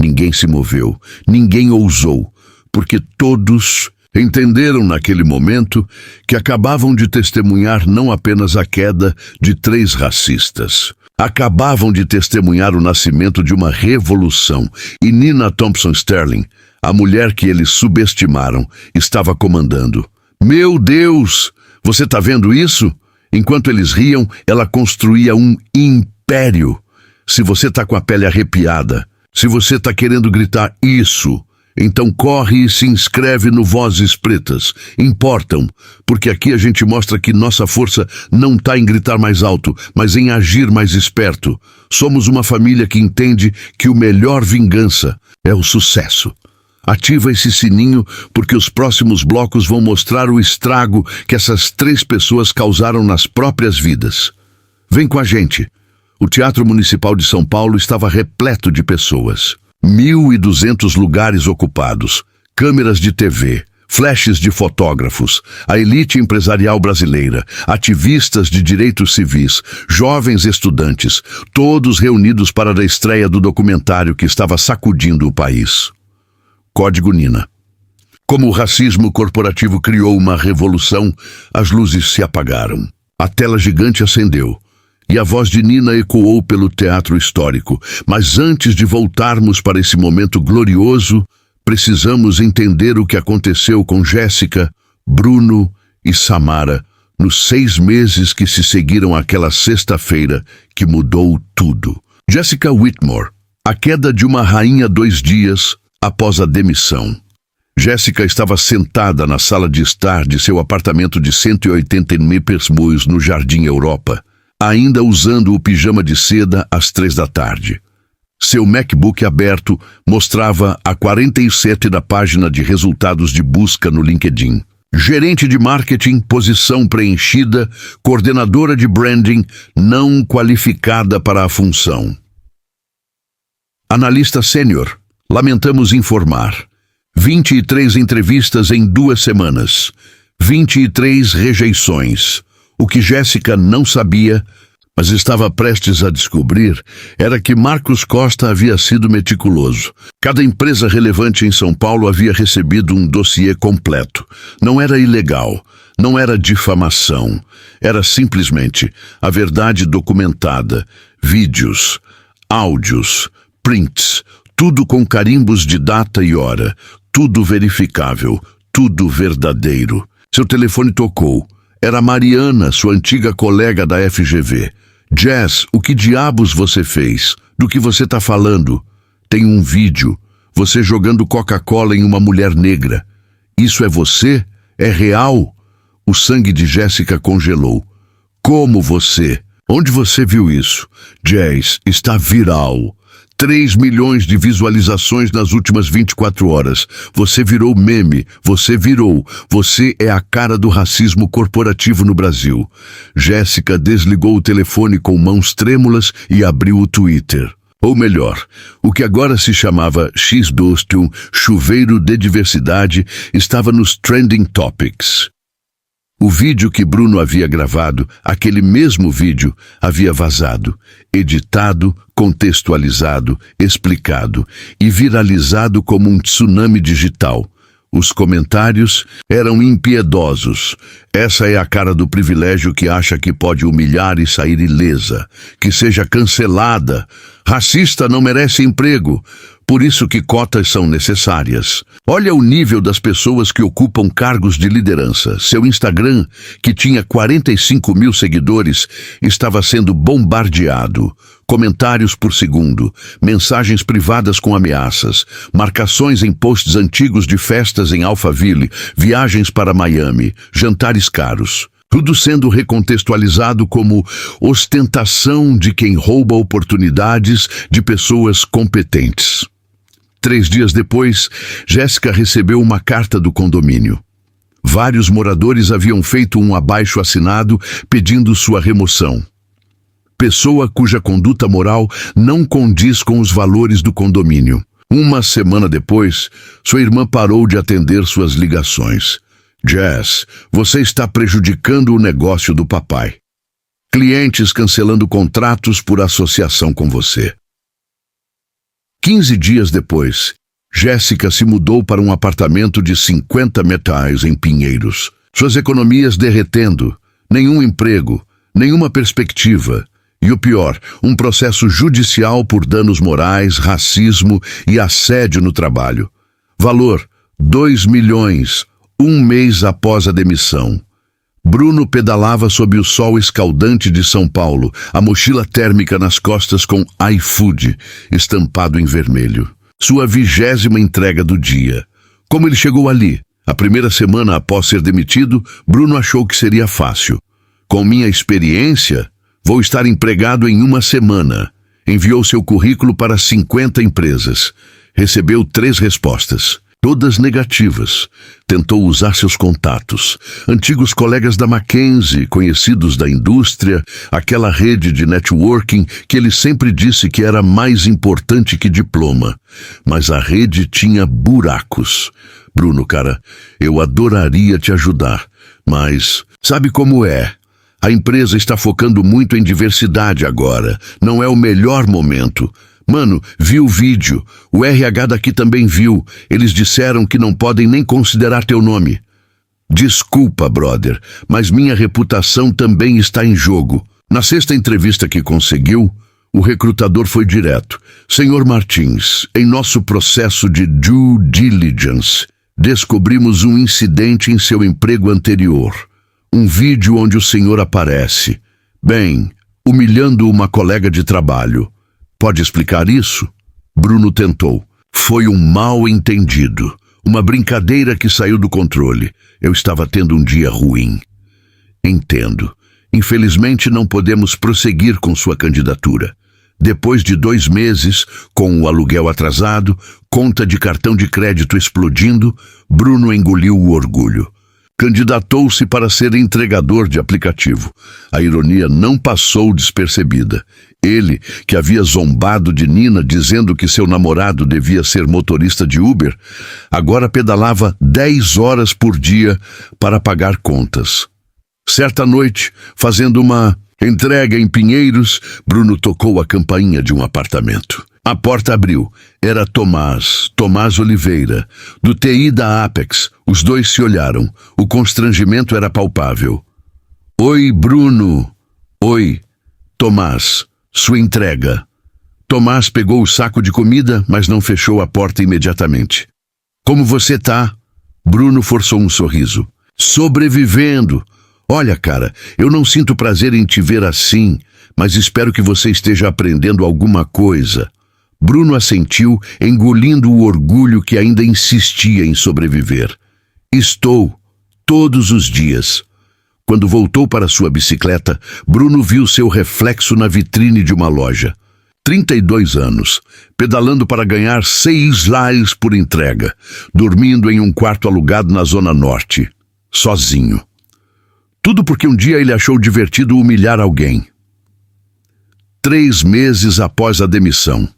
Ninguém se moveu, ninguém ousou, porque todos entenderam naquele momento que acabavam de testemunhar não apenas a queda de 3 racistas. Acabavam de testemunhar o nascimento de uma revolução, e Nina Thompson Sterling, a mulher que eles subestimaram, estava comandando. Meu Deus! Você está vendo isso? Enquanto eles riam, ela construía um império. Se você está com a pele arrepiada, se você está querendo gritar isso, então corre e se inscreve no Vozes Pretas. Importam, porque aqui a gente mostra que nossa força não está em gritar mais alto, mas em agir mais esperto. Somos uma família que entende que o melhor vingança é o sucesso. Ativa esse sininho, porque os próximos blocos vão mostrar o estrago que essas 3 pessoas causaram nas próprias vidas. Vem com a gente. O Teatro Municipal de São Paulo estava repleto de pessoas. 1.200 lugares ocupados, câmeras de TV, flashes de fotógrafos, a elite empresarial brasileira, ativistas de direitos civis, jovens estudantes, todos reunidos para a estreia do documentário que estava sacudindo o país. Código Nina. Como o racismo corporativo criou uma revolução, as luzes se apagaram. A tela gigante acendeu. E a voz de Nina ecoou pelo teatro histórico. Mas antes de voltarmos para esse momento glorioso, precisamos entender o que aconteceu com Jéssica, Bruno e Samara nos 6 meses que se seguiram àquela sexta-feira que mudou tudo. Jessica Whitmore, a queda de uma rainha 2 dias após a demissão. Jéssica estava sentada na sala de estar de seu apartamento de 180 metros no Jardim Europa, ainda usando o pijama de seda às 3 da tarde. Seu MacBook aberto mostrava a 47 da página de resultados de busca no LinkedIn. Gerente de marketing, posição preenchida, coordenadora de branding, não qualificada para a função. Analista sênior, lamentamos informar. 23 entrevistas em 2 semanas. 23 rejeições. O que Jéssica não sabia, mas estava prestes a descobrir, era que Marcos Costa havia sido meticuloso. Cada empresa relevante em São Paulo havia recebido um dossiê completo. Não era ilegal, não era difamação. Era simplesmente a verdade documentada, vídeos, áudios, prints, tudo com carimbos de data e hora, tudo verificável, tudo verdadeiro. Seu telefone tocou. Era Mariana, sua antiga colega da FGV. Jess, o que diabos você fez? Do que você está falando? Tem um vídeo. Você jogando Coca-Cola em uma mulher negra. Isso é você? É real? O sangue de Jéssica congelou. Como você? Onde você viu isso? Jess, está viral. 3 milhões de visualizações nas últimas 24 horas. Você virou meme, você virou. Você é a cara do racismo corporativo no Brasil. Jéssica desligou o telefone com mãos trêmulas e abriu o Twitter. Ou melhor, o que agora se chamava X-Dostum, chuveiro de diversidade, estava nos Trending Topics. O vídeo que Bruno havia gravado, aquele mesmo vídeo, havia vazado, editado, contextualizado, explicado e viralizado como um tsunami digital. Os comentários eram impiedosos. Essa é a cara do privilégio que acha que pode humilhar e sair ilesa. Que seja cancelada. Racista não merece emprego. Por isso que cotas são necessárias. Olha o nível das pessoas que ocupam cargos de liderança. Seu Instagram, que tinha 45 mil seguidores, estava sendo bombardeado. Comentários por segundo, mensagens privadas com ameaças, marcações em posts antigos de festas em Alphaville, viagens para Miami, jantares caros. Tudo sendo recontextualizado como ostentação de quem rouba oportunidades de pessoas competentes. 3 dias depois, Jéssica recebeu uma carta do condomínio. Vários moradores haviam feito um abaixo-assinado pedindo sua remoção. Pessoa cuja conduta moral não condiz com os valores do condomínio. Uma semana depois, sua irmã parou de atender suas ligações. Jess, você está prejudicando o negócio do papai. Clientes cancelando contratos por associação com você. 15 dias depois, Jéssica se mudou para um apartamento de 50 metais em Pinheiros. Suas economias derretendo, nenhum emprego, nenhuma perspectiva. E o pior, um processo judicial por danos morais, racismo e assédio no trabalho. Valor, 2 milhões, 1 mês após a demissão. Bruno pedalava sob o sol escaldante de São Paulo, a mochila térmica nas costas com iFood, estampado em vermelho. Sua 20ª entrega do dia. Como ele chegou ali? A primeira semana após ser demitido, Bruno achou que seria fácil. Com minha experiência, vou estar empregado em 1 semana. Enviou seu currículo para 50 empresas. Recebeu 3 respostas. Todas negativas. Tentou usar seus contatos. Antigos colegas da Mackenzie, conhecidos da indústria, aquela rede de networking que ele sempre disse que era mais importante que diploma. Mas a rede tinha buracos. Bruno, cara, eu adoraria te ajudar, mas sabe como é? A empresa está focando muito em diversidade agora. Não é o melhor momento. Mano, vi o vídeo. O RH daqui também viu. Eles disseram que não podem nem considerar teu nome. Desculpa, brother, mas minha reputação também está em jogo. Na 6ª entrevista que conseguiu, o recrutador foi direto. Senhor Martins, em nosso processo de due diligence, descobrimos um incidente em seu emprego anterior. Um vídeo onde o senhor aparece, bem, humilhando uma colega de trabalho. Pode explicar isso? Bruno tentou. Foi um mal-entendido. Uma brincadeira que saiu do controle. Eu estava tendo um dia ruim. Entendo. Infelizmente não podemos prosseguir com sua candidatura. Depois de 2 meses, com o aluguel atrasado, conta de cartão de crédito explodindo, Bruno engoliu o orgulho. Candidatou-se para ser entregador de aplicativo. A ironia não passou despercebida. Ele, que havia zombado de Nina dizendo que seu namorado devia ser motorista de Uber, agora pedalava 10 horas por dia para pagar contas. Certa noite, fazendo uma entrega em Pinheiros, Bruno tocou a campainha de um apartamento. A porta abriu. Era Tomás Oliveira, do TI da Apex. Os dois se olharam. O constrangimento era palpável. Oi, Bruno. Oi, Tomás. Sua entrega. Tomás pegou o saco de comida, mas não fechou a porta imediatamente. Como você tá? Bruno forçou um sorriso. Sobrevivendo. Olha, cara, eu não sinto prazer em te ver assim, mas espero que você esteja aprendendo alguma coisa. Bruno assentiu, engolindo o orgulho que ainda insistia em sobreviver. Estou, todos os dias. Quando voltou para sua bicicleta, Bruno viu seu reflexo na vitrine de uma loja. 32 anos, pedalando para ganhar 6 reais por entrega, dormindo em um quarto alugado na Zona Norte, sozinho. Tudo porque um dia ele achou divertido humilhar alguém. 3 meses após a demissão.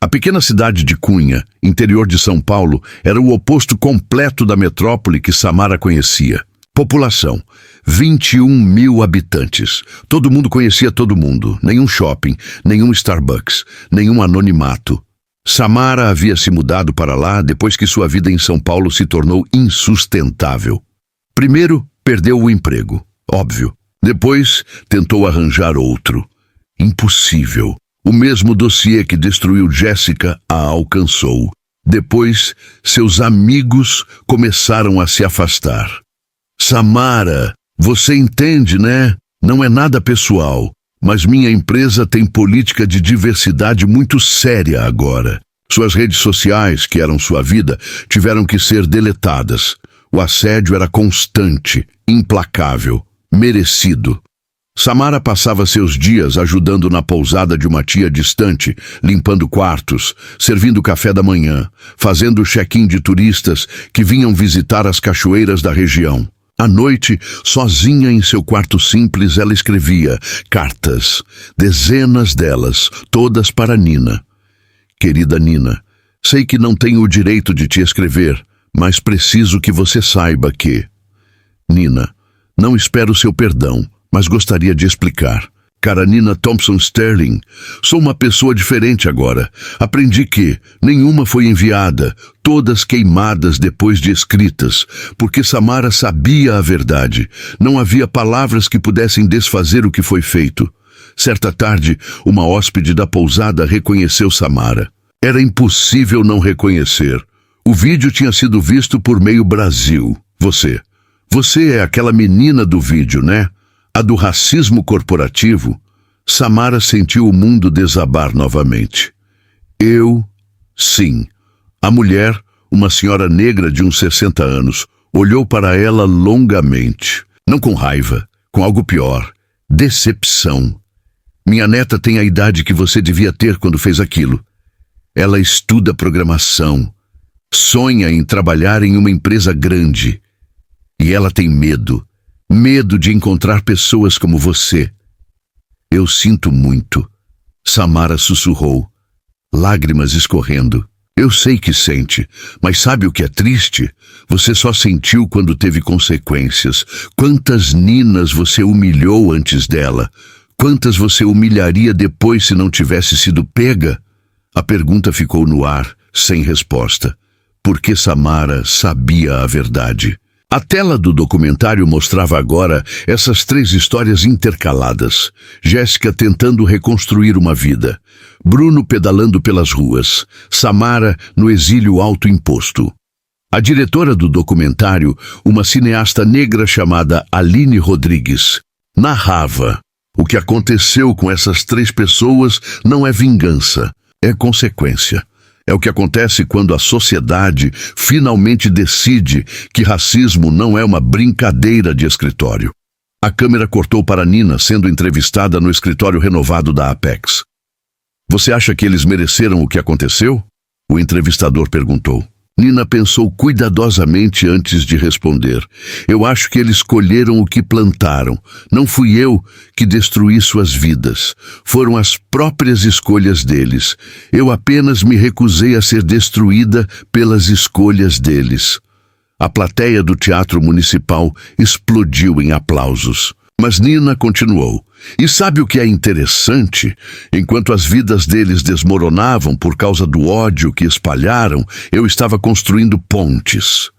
A pequena cidade de Cunha, interior de São Paulo, era o oposto completo da metrópole que Samara conhecia. População, 21 mil habitantes. Todo mundo conhecia todo mundo. Nenhum shopping, nenhum Starbucks, nenhum anonimato. Samara havia se mudado para lá depois que sua vida em São Paulo se tornou insustentável. Primeiro, perdeu o emprego, óbvio. Depois, tentou arranjar outro. Impossível. O mesmo dossiê que destruiu Jéssica a alcançou. Depois, seus amigos começaram a se afastar. Samara, você entende, né? Não é nada pessoal, mas minha empresa tem política de diversidade muito séria agora. Suas redes sociais, que eram sua vida, tiveram que ser deletadas. O assédio era constante, implacável, merecido. Samara passava seus dias ajudando na pousada de uma tia distante, limpando quartos, servindo café da manhã, fazendo check-in de turistas que vinham visitar as cachoeiras da região. À noite, sozinha em seu quarto simples, ela escrevia cartas, dezenas delas, todas para Nina. Querida Nina, sei que não tenho o direito de te escrever, mas preciso que você saiba que... Nina, não espero seu perdão, mas gostaria de explicar. Cara Nina Thompson Sterling, sou uma pessoa diferente agora. Aprendi que nenhuma foi enviada, todas queimadas depois de escritas, porque Samara sabia a verdade. Não havia palavras que pudessem desfazer o que foi feito. Certa tarde, uma hóspede da pousada reconheceu Samara. Era impossível não reconhecer. O vídeo tinha sido visto por meio Brasil. Você é aquela menina do vídeo, né? A do racismo corporativo. Samara sentiu o mundo desabar novamente. Sim. A mulher, uma senhora negra de uns 60 anos, olhou para ela longamente. Não com raiva, com algo pior. Decepção. Minha neta tem a idade que você devia ter quando fez aquilo. Ela estuda programação. Sonha em trabalhar em uma empresa grande. E ela tem medo. Medo de encontrar pessoas como você. Eu sinto muito. Samara sussurrou, lágrimas escorrendo. Eu sei que sente, mas sabe o que é triste? Você só sentiu quando teve consequências. Quantas Ninas você humilhou antes dela? Quantas você humilharia depois se não tivesse sido pega? A pergunta ficou no ar, sem resposta, porque Samara sabia a verdade. A tela do documentário mostrava agora essas três histórias intercaladas. Jéssica tentando reconstruir uma vida. Bruno pedalando pelas ruas. Samara no exílio autoimposto. A diretora do documentário, uma cineasta negra chamada Aline Rodrigues, narrava: o que aconteceu com essas três pessoas não é vingança, é consequência. É o que acontece quando a sociedade finalmente decide que racismo não é uma brincadeira de escritório. A câmera cortou para Nina sendo entrevistada no escritório renovado da Apex. Você acha que eles mereceram o que aconteceu? O entrevistador perguntou. Nina pensou cuidadosamente antes de responder. Eu acho que eles colheram o que plantaram. Não fui eu que destruí suas vidas. Foram as próprias escolhas deles. Eu apenas me recusei a ser destruída pelas escolhas deles. A plateia do Teatro Municipal explodiu em aplausos. Mas Nina continuou. E sabe o que é interessante? Enquanto as vidas deles desmoronavam por causa do ódio que espalharam, eu estava construindo pontes.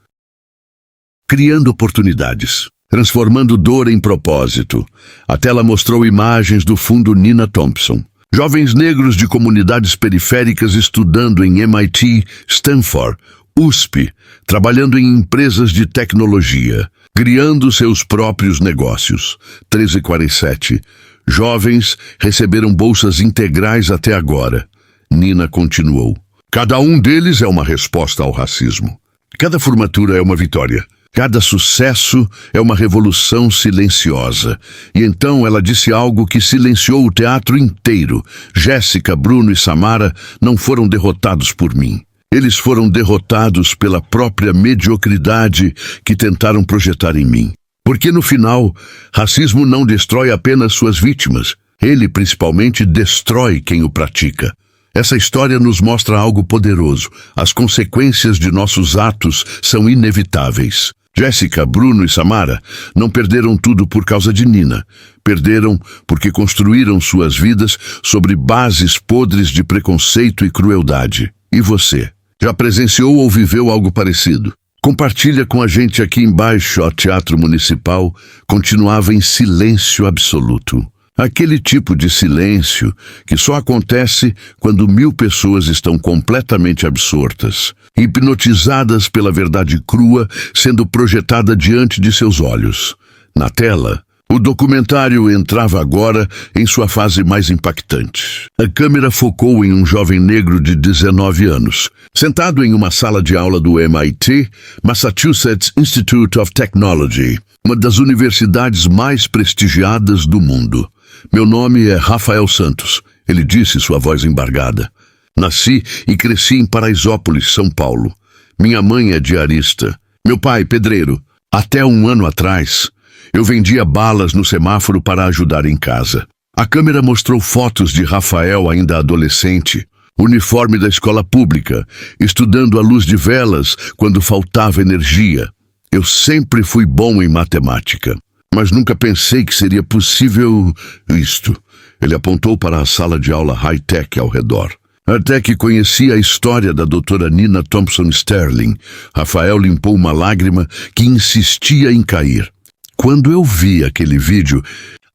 Criando oportunidades. Transformando dor em propósito. A tela mostrou imagens do fundo Nina Thompson. Jovens negros de comunidades periféricas estudando em MIT, Stanford, USP, trabalhando em empresas de tecnologia, criando seus próprios negócios. 13h47. Jovens receberam bolsas integrais até agora. Nina continuou. Cada um deles é uma resposta ao racismo. Cada formatura é uma vitória. Cada sucesso é uma revolução silenciosa. E então ela disse algo que silenciou o teatro inteiro. Jéssica, Bruno e Samara não foram derrotados por mim. Eles foram derrotados pela própria mediocridade que tentaram projetar em mim. Porque no final, racismo não destrói apenas suas vítimas. Ele principalmente destrói quem o pratica. Essa história nos mostra algo poderoso. As consequências de nossos atos são inevitáveis. Jéssica, Bruno e Samara não perderam tudo por causa de Nina. Perderam porque construíram suas vidas sobre bases podres de preconceito e crueldade. E você? Já presenciou ou viveu algo parecido? Compartilha com a gente aqui embaixo. O Teatro Municipal continuava em silêncio absoluto. Aquele tipo de silêncio que só acontece quando 1000 pessoas estão completamente absortas, hipnotizadas pela verdade crua sendo projetada diante de seus olhos. Na tela, o documentário entrava agora em sua fase mais impactante. A câmera focou em um jovem negro de 19 anos, sentado em uma sala de aula do MIT, Massachusetts Institute of Technology, uma das universidades mais prestigiadas do mundo. Meu nome é Rafael Santos, ele disse, sua voz embargada. Nasci e cresci em Paraisópolis, São Paulo. Minha mãe é diarista. Meu pai, pedreiro. Até um ano atrás, eu vendia balas no semáforo para ajudar em casa. A câmera mostrou fotos de Rafael ainda adolescente, uniforme da escola pública, estudando à luz de velas quando faltava energia. Eu sempre fui bom em matemática, mas nunca pensei que seria possível isto. Ele apontou para a sala de aula high-tech ao redor. Até que conheci a história da doutora Nina Thompson Sterling, Rafael limpou uma lágrima que insistia em cair. Quando eu vi aquele vídeo,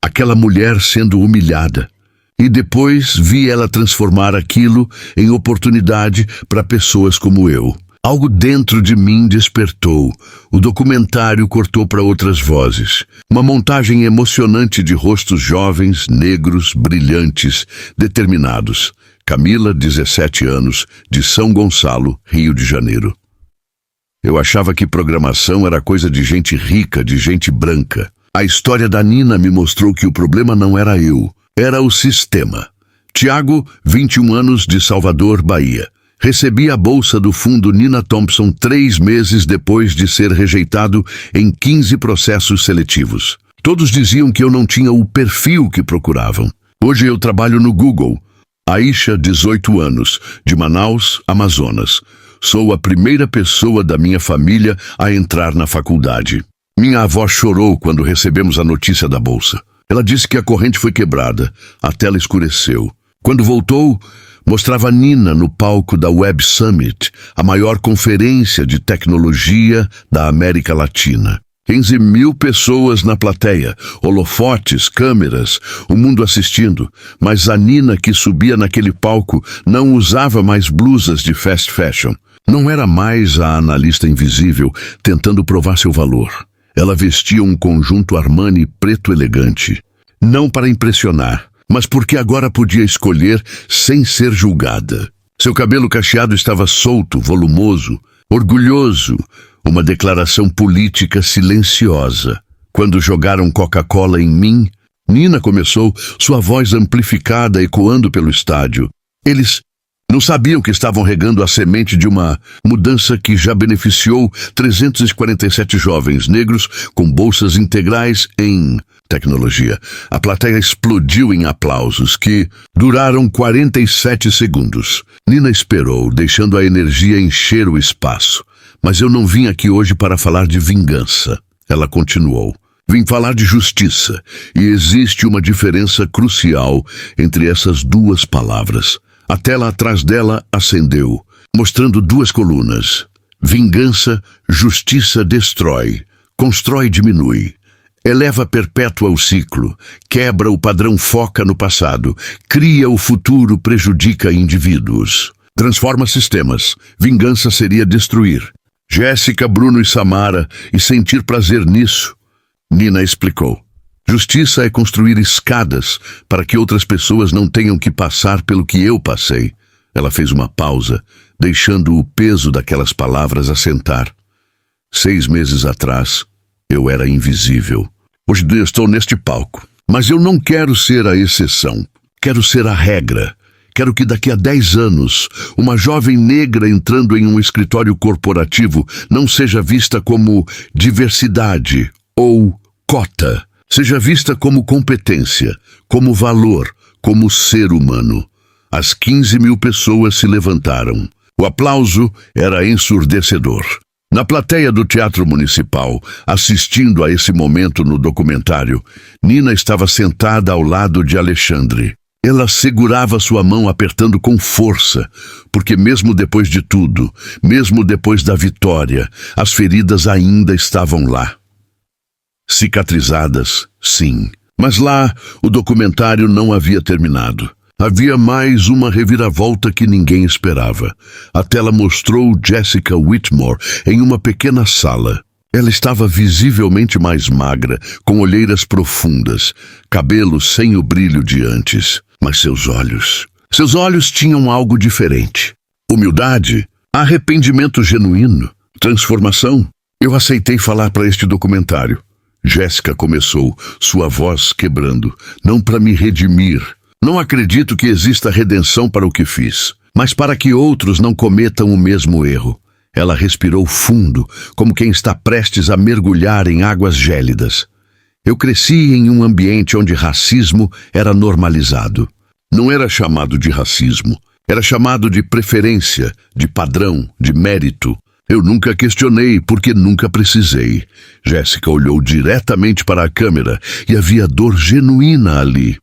aquela mulher sendo humilhada, e depois vi ela transformar aquilo em oportunidade para pessoas como eu. Algo dentro de mim despertou. O documentário cortou para outras vozes. Uma montagem emocionante de rostos jovens, negros, brilhantes, determinados. Camila, 17 anos, de São Gonçalo, Rio de Janeiro. Eu achava que programação era coisa de gente rica, de gente branca. A história da Nina me mostrou que o problema não era eu, era o sistema. Tiago, 21 anos, de Salvador, Bahia. Recebi a bolsa do fundo Nina Thompson 3 meses depois de ser rejeitado em 15 processos seletivos. Todos diziam que eu não tinha o perfil que procuravam. Hoje eu trabalho no Google. Aisha, 18 anos, de Manaus, Amazonas. Sou a primeira pessoa da minha família a entrar na faculdade. Minha avó chorou quando recebemos a notícia da bolsa. Ela disse que a corrente foi quebrada, a tela escureceu. Quando voltou, mostrava Nina no palco da Web Summit, a maior conferência de tecnologia da América Latina. 15.000 pessoas na plateia, holofotes, câmeras, o mundo assistindo, mas a Nina que subia naquele palco não usava mais blusas de fast fashion. Não era mais a analista invisível tentando provar seu valor. Ela vestia um conjunto Armani preto elegante. Não para impressionar, mas porque agora podia escolher sem ser julgada. Seu cabelo cacheado estava solto, volumoso, orgulhoso, uma declaração política silenciosa. Quando jogaram Coca-Cola em mim, Nina começou, sua voz amplificada ecoando pelo estádio. Eles não sabiam que estavam regando a semente de uma mudança que já beneficiou 347 jovens negros com bolsas integrais em tecnologia. A plateia explodiu em aplausos que duraram 47 segundos. Nina esperou, deixando a energia encher o espaço. Mas eu não vim aqui hoje para falar de vingança. Ela continuou. Vim falar de justiça. E existe uma diferença crucial entre essas duas palavras. A tela atrás dela acendeu, mostrando 2 colunas. Vingança, justiça destrói. Constrói, diminui. Eleva, perpétua o ciclo. Quebra o padrão, foca no passado. Cria o futuro, prejudica indivíduos. Transforma sistemas. Vingança seria destruir. Jéssica, Bruno e Samara, e sentir prazer nisso. Nina explicou. Justiça é construir escadas para que outras pessoas não tenham que passar pelo que eu passei. Ela fez uma pausa, deixando o peso daquelas palavras assentar. 6 meses atrás, eu era invisível. Hoje estou neste palco. Mas eu não quero ser a exceção. Quero ser a regra. Quero que daqui a 10 anos, uma jovem negra entrando em um escritório corporativo não seja vista como diversidade ou cota. Seja vista como competência, como valor, como ser humano. As 15.000 pessoas se levantaram. O aplauso era ensurdecedor. Na plateia do Teatro Municipal, assistindo a esse momento no documentário, Nina estava sentada ao lado de Alexandre. Ela segurava sua mão apertando com força, porque mesmo depois de tudo, mesmo depois da vitória, as feridas ainda estavam lá. Cicatrizadas, sim, Mas lá, o documentário não havia terminado. Havia mais uma reviravolta que ninguém esperava. A tela mostrou Jessica Whitmore em uma pequena sala. Ela estava visivelmente mais magra, com olheiras profundas, cabelo sem o brilho de antes. Mas seus olhos tinham algo diferente. Humildade, arrependimento genuíno, transformação. Eu aceitei falar para este documentário. Jéssica começou, sua voz quebrando. Não para me redimir. Não acredito que exista redenção para o que fiz, mas para que outros não cometam o mesmo erro. Ela respirou fundo, como quem está prestes a mergulhar em águas gélidas. Eu cresci em um ambiente onde racismo era normalizado. Não era chamado de racismo, era chamado de preferência, de padrão, de mérito. Eu nunca questionei porque nunca precisei. Jéssica olhou diretamente para a câmera e havia dor genuína ali.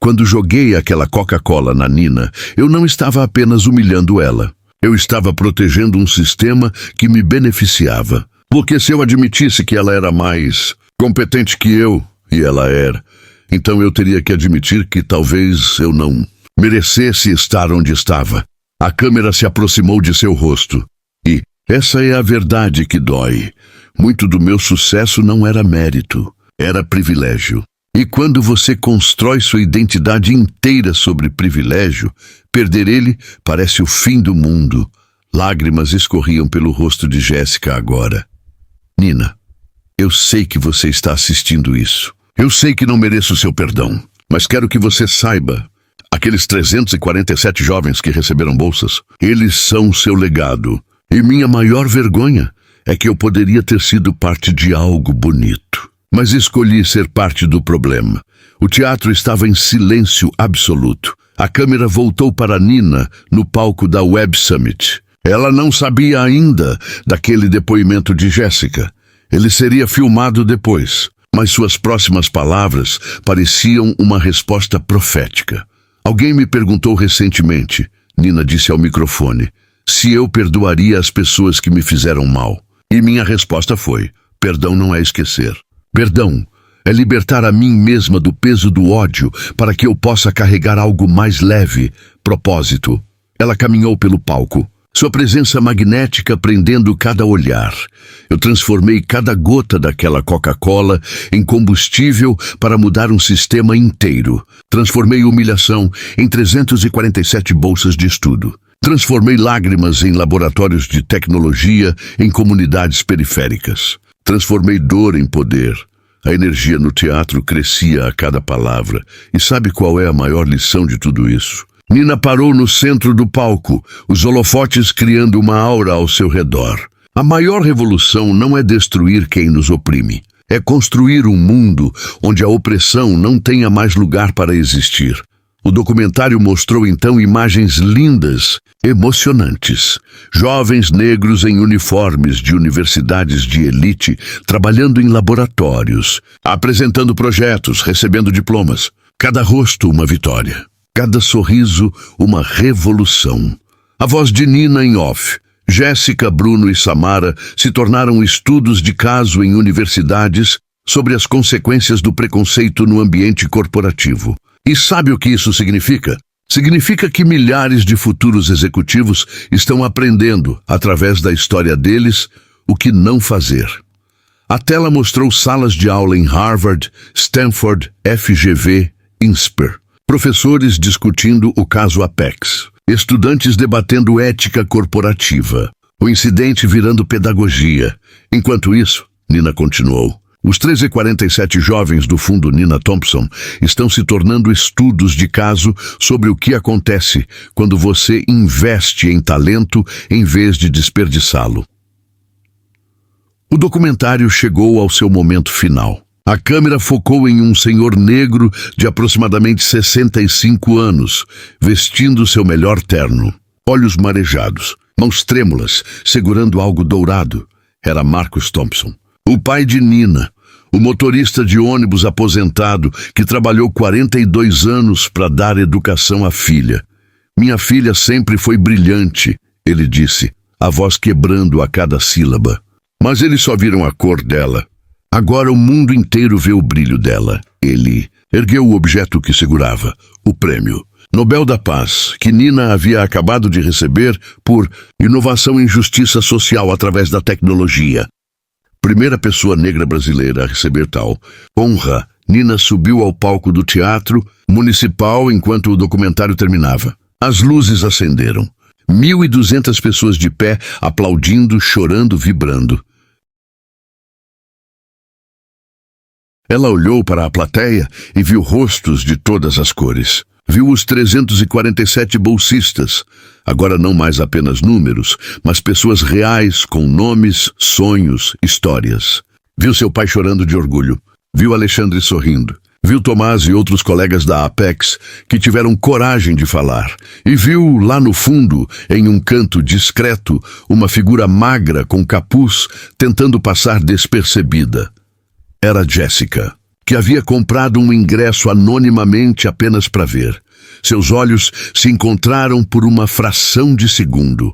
Quando joguei aquela Coca-Cola na Nina, eu não estava apenas humilhando ela. Eu estava protegendo um sistema que me beneficiava. Porque se eu admitisse que ela era mais competente que eu, e ela era, então eu teria que admitir que talvez eu não merecesse estar onde estava. A câmera se aproximou de seu rosto. E essa é a verdade que dói. Muito do meu sucesso não era mérito, era privilégio. E quando você constrói sua identidade inteira sobre privilégio, perder ele parece o fim do mundo. Lágrimas escorriam pelo rosto de Jéssica agora. Nina, eu sei que você está assistindo isso. Eu sei que não mereço seu perdão, mas quero que você saiba, aqueles 347 jovens que receberam bolsas, eles são seu legado. E minha maior vergonha é que eu poderia ter sido parte de algo bonito. Mas escolhi ser parte do problema. O teatro estava em silêncio absoluto. A câmera voltou para Nina no palco da Web Summit. Ela não sabia ainda daquele depoimento de Jéssica. Ele seria filmado depois, mas suas próximas palavras pareciam uma resposta profética. Alguém me perguntou recentemente, Nina disse ao microfone, se eu perdoaria as pessoas que me fizeram mal. E minha resposta foi, perdão não é esquecer. Perdão é libertar a mim mesma do peso do ódio para que eu possa carregar algo mais leve, propósito. Ela caminhou pelo palco, sua presença magnética prendendo cada olhar. Eu transformei cada gota daquela Coca-Cola em combustível para mudar um sistema inteiro. Transformei humilhação em 347 bolsas de estudo. Transformei lágrimas em laboratórios de tecnologia em comunidades periféricas. Transformei dor em poder. A energia no teatro crescia a cada palavra. E sabe qual é a maior lição de tudo isso? Nina parou no centro do palco, os holofotes criando uma aura ao seu redor. A maior revolução não é destruir quem nos oprime. É construir um mundo onde a opressão não tenha mais lugar para existir. O documentário mostrou então imagens lindas, emocionantes. Jovens negros em uniformes de universidades de elite, trabalhando em laboratórios, apresentando projetos, recebendo diplomas. Cada rosto uma vitória. Cada sorriso uma revolução. A voz de Nina em off. Jéssica, Bruno e Samara se tornaram estudos de caso em universidades sobre as consequências do preconceito no ambiente corporativo. E sabe o que isso significa? Significa que milhares de futuros executivos estão aprendendo, através da história deles, o que não fazer. A tela mostrou salas de aula em Harvard, Stanford, FGV, INSPER. Professores discutindo o caso Apex. Estudantes debatendo ética corporativa. O incidente virando pedagogia. Enquanto isso, Nina continuou, os 1347 jovens do Fundo Nina Thompson estão se tornando estudos de caso sobre o que acontece quando você investe em talento em vez de desperdiçá-lo. O documentário chegou ao seu momento final. A câmera focou em um senhor negro de aproximadamente 65 anos, vestindo seu melhor terno. Olhos marejados, mãos trêmulas, segurando algo dourado. Era Marcus Thompson. O pai de Nina, o motorista de ônibus aposentado que trabalhou 42 anos para dar educação à filha. Minha filha sempre foi brilhante, ele disse, a voz quebrando a cada sílaba. Mas eles só viram a cor dela. Agora o mundo inteiro vê o brilho dela. Ele ergueu o objeto que segurava, o prêmio Nobel da Paz, que Nina havia acabado de receber por inovação em justiça social através da tecnologia. Primeira pessoa negra brasileira a receber tal honra, Nina subiu ao palco do Teatro Municipal enquanto o documentário terminava. As luzes acenderam. 1.200 pessoas de pé, aplaudindo, chorando, vibrando. Ela olhou para a plateia e viu rostos de todas as cores. Viu os 347 bolsistas, agora não mais apenas números, mas pessoas reais com nomes, sonhos, histórias. Viu seu pai chorando de orgulho. Viu Alexandre sorrindo. Viu Tomás e outros colegas da Apex que tiveram coragem de falar. E viu, lá no fundo, em um canto discreto, uma figura magra com capuz tentando passar despercebida. Era Jéssica, que havia comprado um ingresso anonimamente apenas para ver. Seus olhos se encontraram por uma fração de segundo.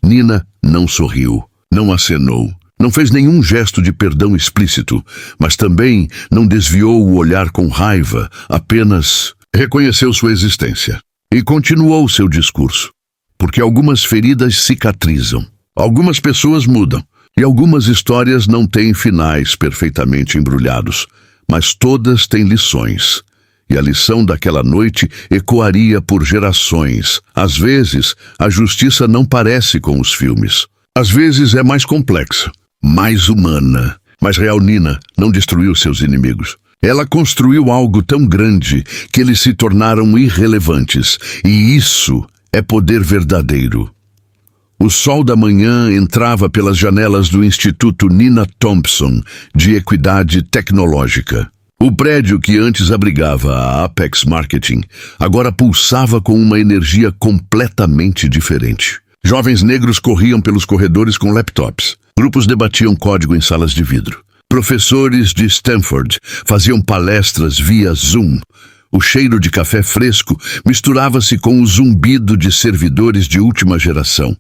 Nina não sorriu, não acenou. Não fez nenhum gesto de perdão explícito, mas também não desviou o olhar com raiva, apenas reconheceu sua existência e continuou seu discurso. Porque algumas feridas cicatrizam, algumas pessoas mudam e algumas histórias não têm finais perfeitamente embrulhados, mas todas têm lições. E a lição daquela noite ecoaria por gerações. Às vezes, a justiça não parece com os filmes. Às vezes é mais complexa. Mais humana. Mas real Nina não destruiu seus inimigos. Ela construiu algo tão grande que eles se tornaram irrelevantes. E isso é poder verdadeiro. O sol da manhã entrava pelas janelas do Instituto Nina Thompson de Equidade Tecnológica. O prédio que antes abrigava a Apex Marketing agora pulsava com uma energia completamente diferente. Jovens negros corriam pelos corredores com laptops. Grupos debatiam código em salas de vidro. Professores de Stanford faziam palestras via Zoom. O cheiro de café fresco misturava-se com o zumbido de servidores de última geração.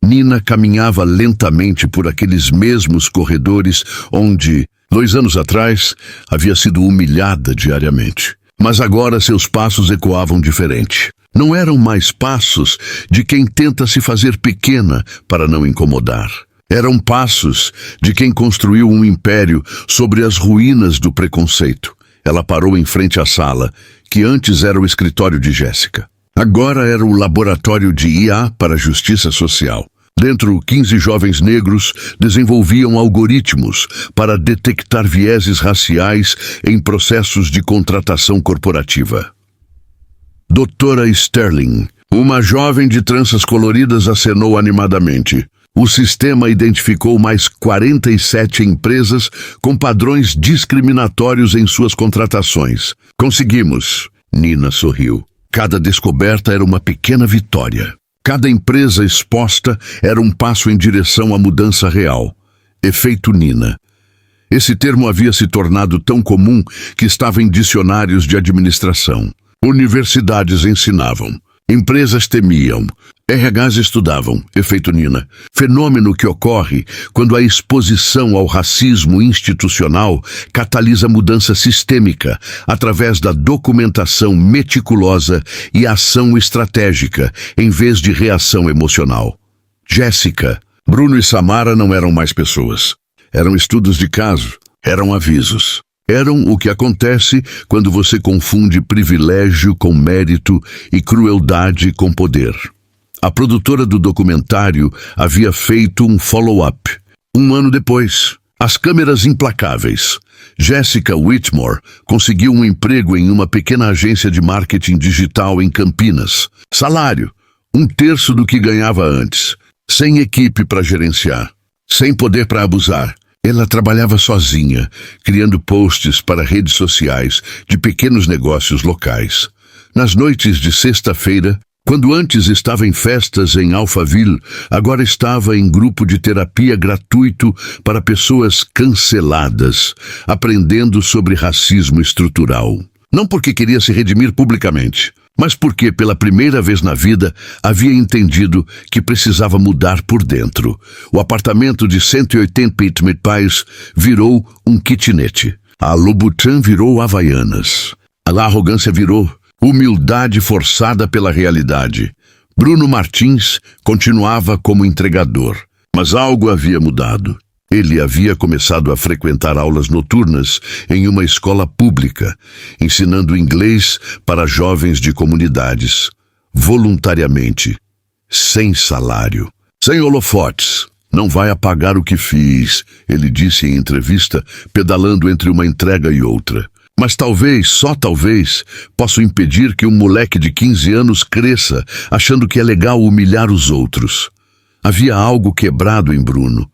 Nina caminhava lentamente por aqueles mesmos corredores onde, 2 anos atrás, havia sido humilhada diariamente. Mas agora seus passos ecoavam diferente. Não eram mais passos de quem tenta se fazer pequena para não incomodar. Eram passos de quem construiu um império sobre as ruínas do preconceito. Ela parou em frente à sala, que antes era o escritório de Jéssica. Agora era o laboratório de IA para a justiça social. Dentro, 15 jovens negros desenvolviam algoritmos para detectar vieses raciais em processos de contratação corporativa. Doutora Sterling, uma jovem de tranças coloridas, acenou animadamente. O sistema identificou mais 47 empresas com padrões discriminatórios em suas contratações. Conseguimos. Nina sorriu. Cada descoberta era uma pequena vitória. Cada empresa exposta era um passo em direção à mudança real. Efeito Nina. Esse termo havia se tornado tão comum que estava em dicionários de administração. Universidades ensinavam. Empresas temiam. RHs estudavam. Efeito Nina. Fenômeno que ocorre quando a exposição ao racismo institucional catalisa mudança sistêmica através da documentação meticulosa e ação estratégica, em vez de reação emocional. Jéssica, Bruno e Samara não eram mais pessoas. Eram estudos de caso. Eram avisos. Eram o que acontece quando você confunde privilégio com mérito e crueldade com poder. A produtora do documentário havia feito um follow-up. 1 ano depois, as câmeras implacáveis. Jéssica Whitmore conseguiu um emprego em uma pequena agência de marketing digital em Campinas. Salário, 1/3 do que ganhava antes. Sem equipe para gerenciar. Sem poder para abusar. Ela trabalhava sozinha, criando posts para redes sociais de pequenos negócios locais. Nas noites de sexta-feira, quando antes estava em festas em Alphaville, agora estava em grupo de terapia gratuito para pessoas canceladas, aprendendo sobre racismo estrutural. Não porque queria se redimir publicamente, mas porque, pela primeira vez na vida, havia entendido que precisava mudar por dentro. O apartamento de 180 Pitmit Pies virou um kitnet. A Louboutin virou Havaianas. A arrogância virou humildade forçada pela realidade. Bruno Martins continuava como entregador, mas algo havia mudado. Ele havia começado a frequentar aulas noturnas em uma escola pública, ensinando inglês para jovens de comunidades, voluntariamente, sem salário, sem holofotes. Não vai apagar o que fiz, ele disse em entrevista, pedalando entre uma entrega e outra. Mas talvez, só talvez, possa impedir que um moleque de 15 anos cresça, achando que é legal humilhar os outros. Havia algo quebrado em Bruno,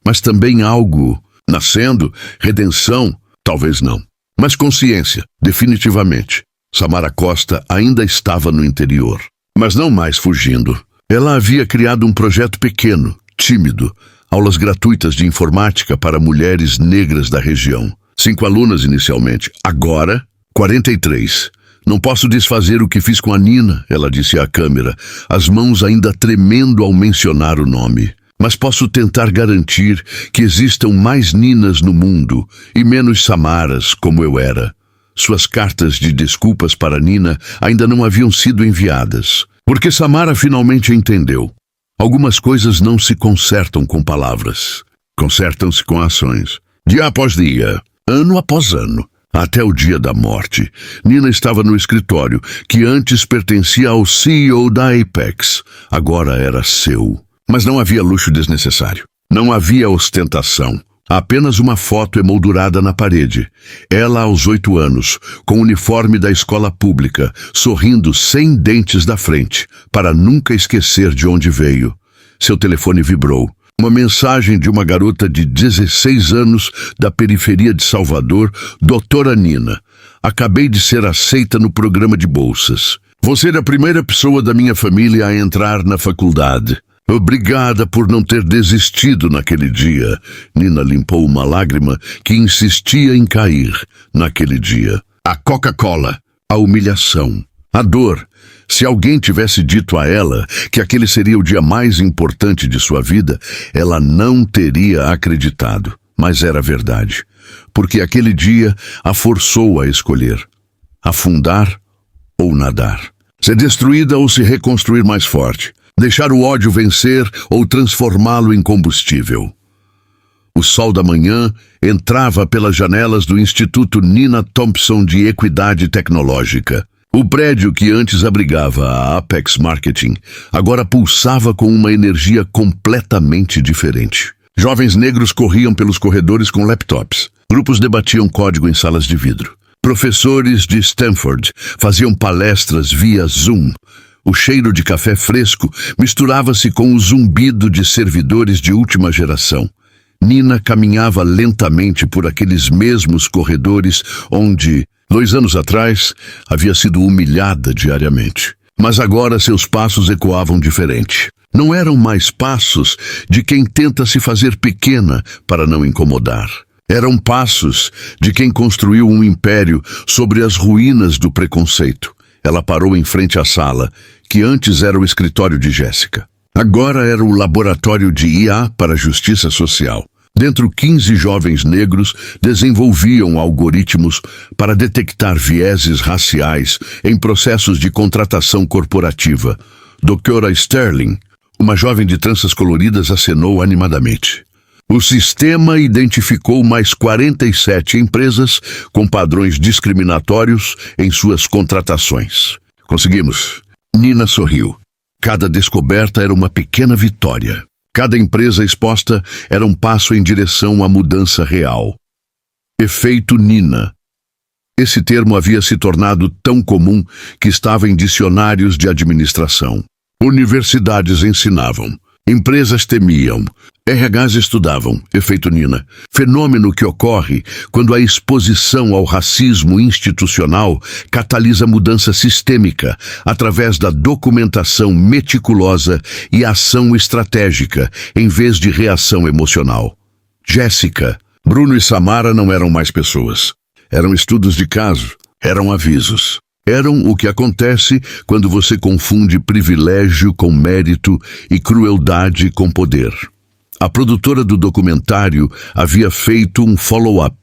mas também algo nascendo, redenção, talvez não. Mas consciência, definitivamente. Samara Costa ainda estava no interior, mas não mais fugindo. Ela havia criado um projeto pequeno, tímido, aulas gratuitas de informática para mulheres negras da região. 5 alunas inicialmente, agora 43. Não posso desfazer o que fiz com a Nina, ela disse à câmera, as mãos ainda tremendo ao mencionar o nome. Mas posso tentar garantir que existam mais Ninas no mundo e menos Samaras como eu era. Suas cartas de desculpas para Nina ainda não haviam sido enviadas, porque Samara finalmente entendeu. Algumas coisas não se consertam com palavras, consertam-se com ações. Dia após dia, ano após ano, até o dia da morte. Nina estava no escritório, que antes pertencia ao CEO da Apex, agora era seu. Mas não havia luxo desnecessário. Não havia ostentação. Apenas uma foto emoldurada na parede. Ela aos 8 anos, com o uniforme da escola pública, sorrindo sem dentes da frente, para nunca esquecer de onde veio. Seu telefone vibrou. Uma mensagem de uma garota de 16 anos da periferia de Salvador, doutora Nina. Acabei de ser aceita no programa de bolsas. Você é a primeira pessoa da minha família a entrar na faculdade. Obrigada por não ter desistido naquele dia. Nina limpou uma lágrima que insistia em cair naquele dia. A Coca-Cola, a humilhação, a dor. Se alguém tivesse dito a ela que aquele seria o dia mais importante de sua vida, ela não teria acreditado. Mas era verdade, porque aquele dia a forçou a escolher: afundar ou nadar. Ser destruída ou se reconstruir mais forte. Deixar o ódio vencer ou transformá-lo em combustível. O sol da manhã entrava pelas janelas do Instituto Nina Thompson de Equidade Tecnológica. O prédio que antes abrigava a Apex Marketing agora pulsava com uma energia completamente diferente. Jovens negros corriam pelos corredores com laptops. Grupos debatiam código em salas de vidro. Professores de Stanford faziam palestras via Zoom. O cheiro de café fresco misturava-se com o zumbido de servidores de última geração. Nina caminhava lentamente por aqueles mesmos corredores onde, 2 anos atrás, havia sido humilhada diariamente. Mas agora seus passos ecoavam diferente. Não eram mais passos de quem tenta se fazer pequena para não incomodar. Eram passos de quem construiu um império sobre as ruínas do preconceito. Ela parou em frente à sala, que antes era o escritório de Jéssica. Agora era o laboratório de IA para a justiça social. Dentro, 15 jovens negros desenvolviam algoritmos para detectar vieses raciais em processos de contratação corporativa. Dra. Sterling, uma jovem de tranças coloridas, acenou animadamente. O sistema identificou mais 47 empresas com padrões discriminatórios em suas contratações. Conseguimos. Nina sorriu. Cada descoberta era uma pequena vitória. Cada empresa exposta era um passo em direção à mudança real. Efeito Nina. Esse termo havia se tornado tão comum que estava em dicionários de administração. Universidades ensinavam. Empresas temiam. RHs estudavam, efeito Nina, fenômeno que ocorre quando a exposição ao racismo institucional catalisa mudança sistêmica através da documentação meticulosa e ação estratégica, em vez de reação emocional. Jéssica, Bruno e Samara não eram mais pessoas. Eram estudos de caso, eram avisos. Eram o que acontece quando você confunde privilégio com mérito e crueldade com poder. A produtora do documentário havia feito um follow-up.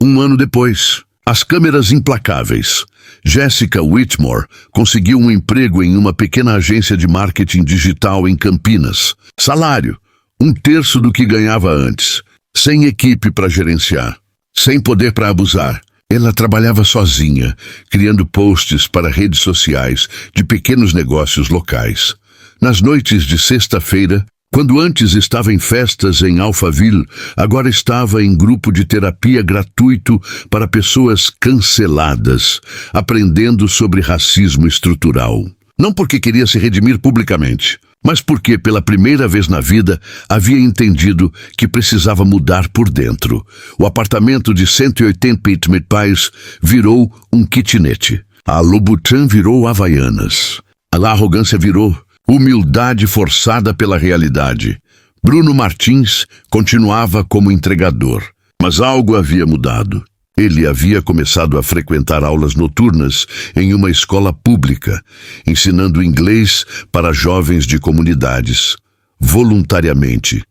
Um ano depois, as câmeras implacáveis. Jessica Whitmore conseguiu um emprego em uma pequena agência de marketing digital em Campinas. Salário, 1/3 do que ganhava antes. Sem equipe para gerenciar. Sem poder para abusar. Ela trabalhava sozinha, criando posts para redes sociais de pequenos negócios locais. Nas noites de sexta-feira, quando antes estava em festas em Alphaville, agora estava em grupo de terapia gratuito para pessoas canceladas, aprendendo sobre racismo estrutural. Não porque queria se redimir publicamente, mas porque, pela primeira vez na vida, havia entendido que precisava mudar por dentro. O apartamento de 180 Pitmit Pies virou um kitnet. A Louboutin virou Havaianas. A arrogância virou humildade forçada pela realidade. Bruno Martins continuava como entregador, mas algo havia mudado. Ele havia começado a frequentar aulas noturnas em uma escola pública, ensinando inglês para jovens de comunidades, voluntariamente,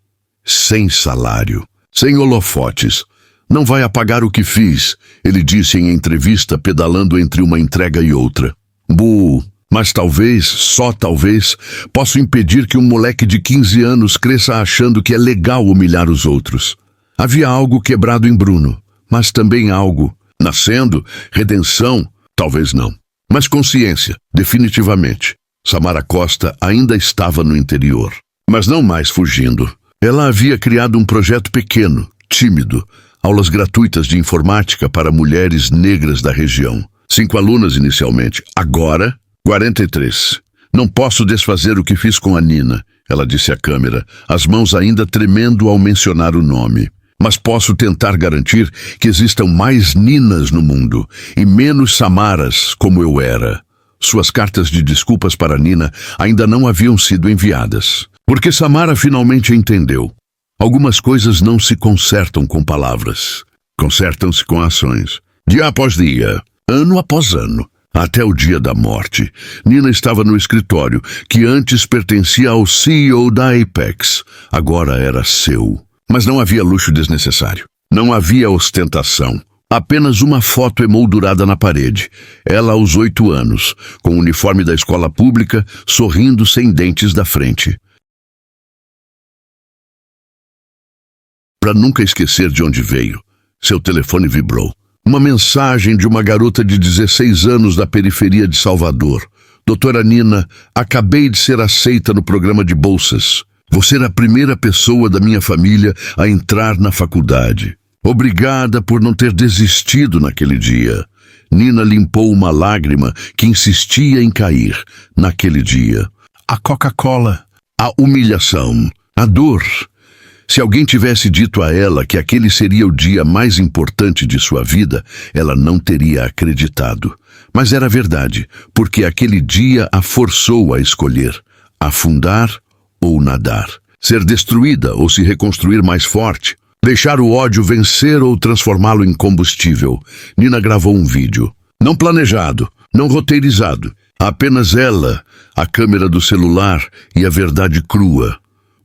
sem salário, sem holofotes. Não vai apagar o que fiz, ele disse em entrevista, pedalando entre uma entrega e outra. Mas talvez, só talvez, possa impedir que um moleque de 15 anos cresça achando que é legal humilhar os outros. Havia algo quebrado em Bruno. Mas também algo, nascendo, redenção, talvez não. Mas consciência, definitivamente. Samara Costa ainda estava no interior, mas não mais fugindo. Ela havia criado um projeto pequeno, tímido, aulas gratuitas de informática para mulheres negras da região. 5 alunas inicialmente, agora 43. Não posso desfazer o que fiz com a Nina, ela disse à câmera, as mãos ainda tremendo ao mencionar o nome. Mas posso tentar garantir que existam mais Ninas no mundo e menos Samaras como eu era. Suas cartas de desculpas para Nina ainda não haviam sido enviadas. Porque Samara finalmente entendeu. Algumas coisas não se consertam com palavras. Consertam-se com ações. Dia após dia, ano após ano, até o dia da morte. Nina estava no escritório, que antes pertencia ao CEO da Apex. Agora era seu. Mas não havia luxo desnecessário. Não havia ostentação. Apenas uma foto emoldurada na parede. Ela aos 8 anos, com o uniforme da escola pública, sorrindo sem dentes da frente. Para nunca esquecer de onde veio, seu telefone vibrou. Uma mensagem de uma garota de 16 anos da periferia de Salvador. Doutora Nina, acabei de ser aceita no programa de bolsas. Você era a primeira pessoa da minha família a entrar na faculdade. Obrigada por não ter desistido naquele dia. Nina limpou uma lágrima que insistia em cair naquele dia. A Coca-Cola, a humilhação, a dor. Se alguém tivesse dito a ela que aquele seria o dia mais importante de sua vida, ela não teria acreditado. Mas era verdade, porque aquele dia a forçou a escolher afundar ou nadar, ser destruída ou se reconstruir mais forte, deixar o ódio vencer ou transformá-lo em combustível. Nina gravou um vídeo, não planejado, não roteirizado, apenas ela, a câmera do celular e a verdade crua.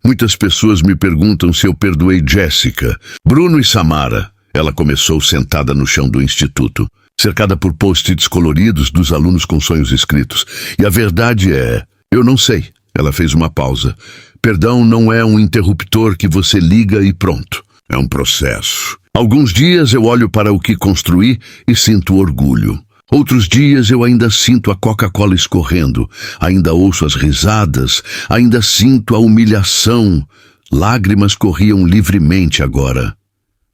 Muitas pessoas me perguntam se eu perdoei Jessica, Bruno e Samara. Ela começou sentada no chão do instituto, cercada por post-its coloridos dos alunos com sonhos escritos. E a verdade é, eu não sei. Ela fez uma pausa. Perdão não é um interruptor que você liga e pronto. É um processo. Alguns dias eu olho para o que construí e sinto orgulho. Outros dias eu ainda sinto a Coca-Cola escorrendo, ainda ouço as risadas, ainda sinto a humilhação. Lágrimas corriam livremente agora.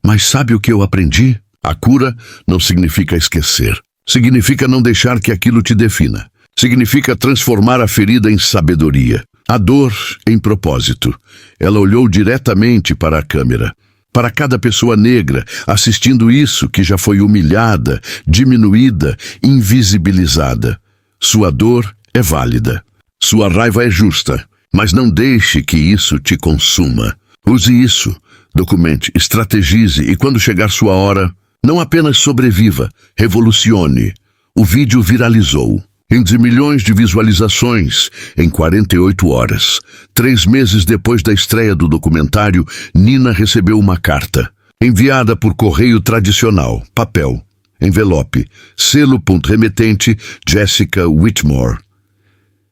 Mas sabe o que eu aprendi? A cura não significa esquecer. Significa não deixar que aquilo te defina. Significa transformar a ferida em sabedoria, a dor em propósito. Ela olhou diretamente para a câmera. Para cada pessoa negra assistindo isso que já foi humilhada, diminuída, invisibilizada. Sua dor é válida. Sua raiva é justa. Mas não deixe que isso te consuma. Use isso, documente, estrategize e quando chegar sua hora, não apenas sobreviva, revolucione. O vídeo viralizou. Em milhões de visualizações, em 48 horas. 3 meses depois da estreia do documentário, Nina recebeu uma carta. enviada por correio tradicional, papel, envelope, selo, remetente, Jessica Whitmore.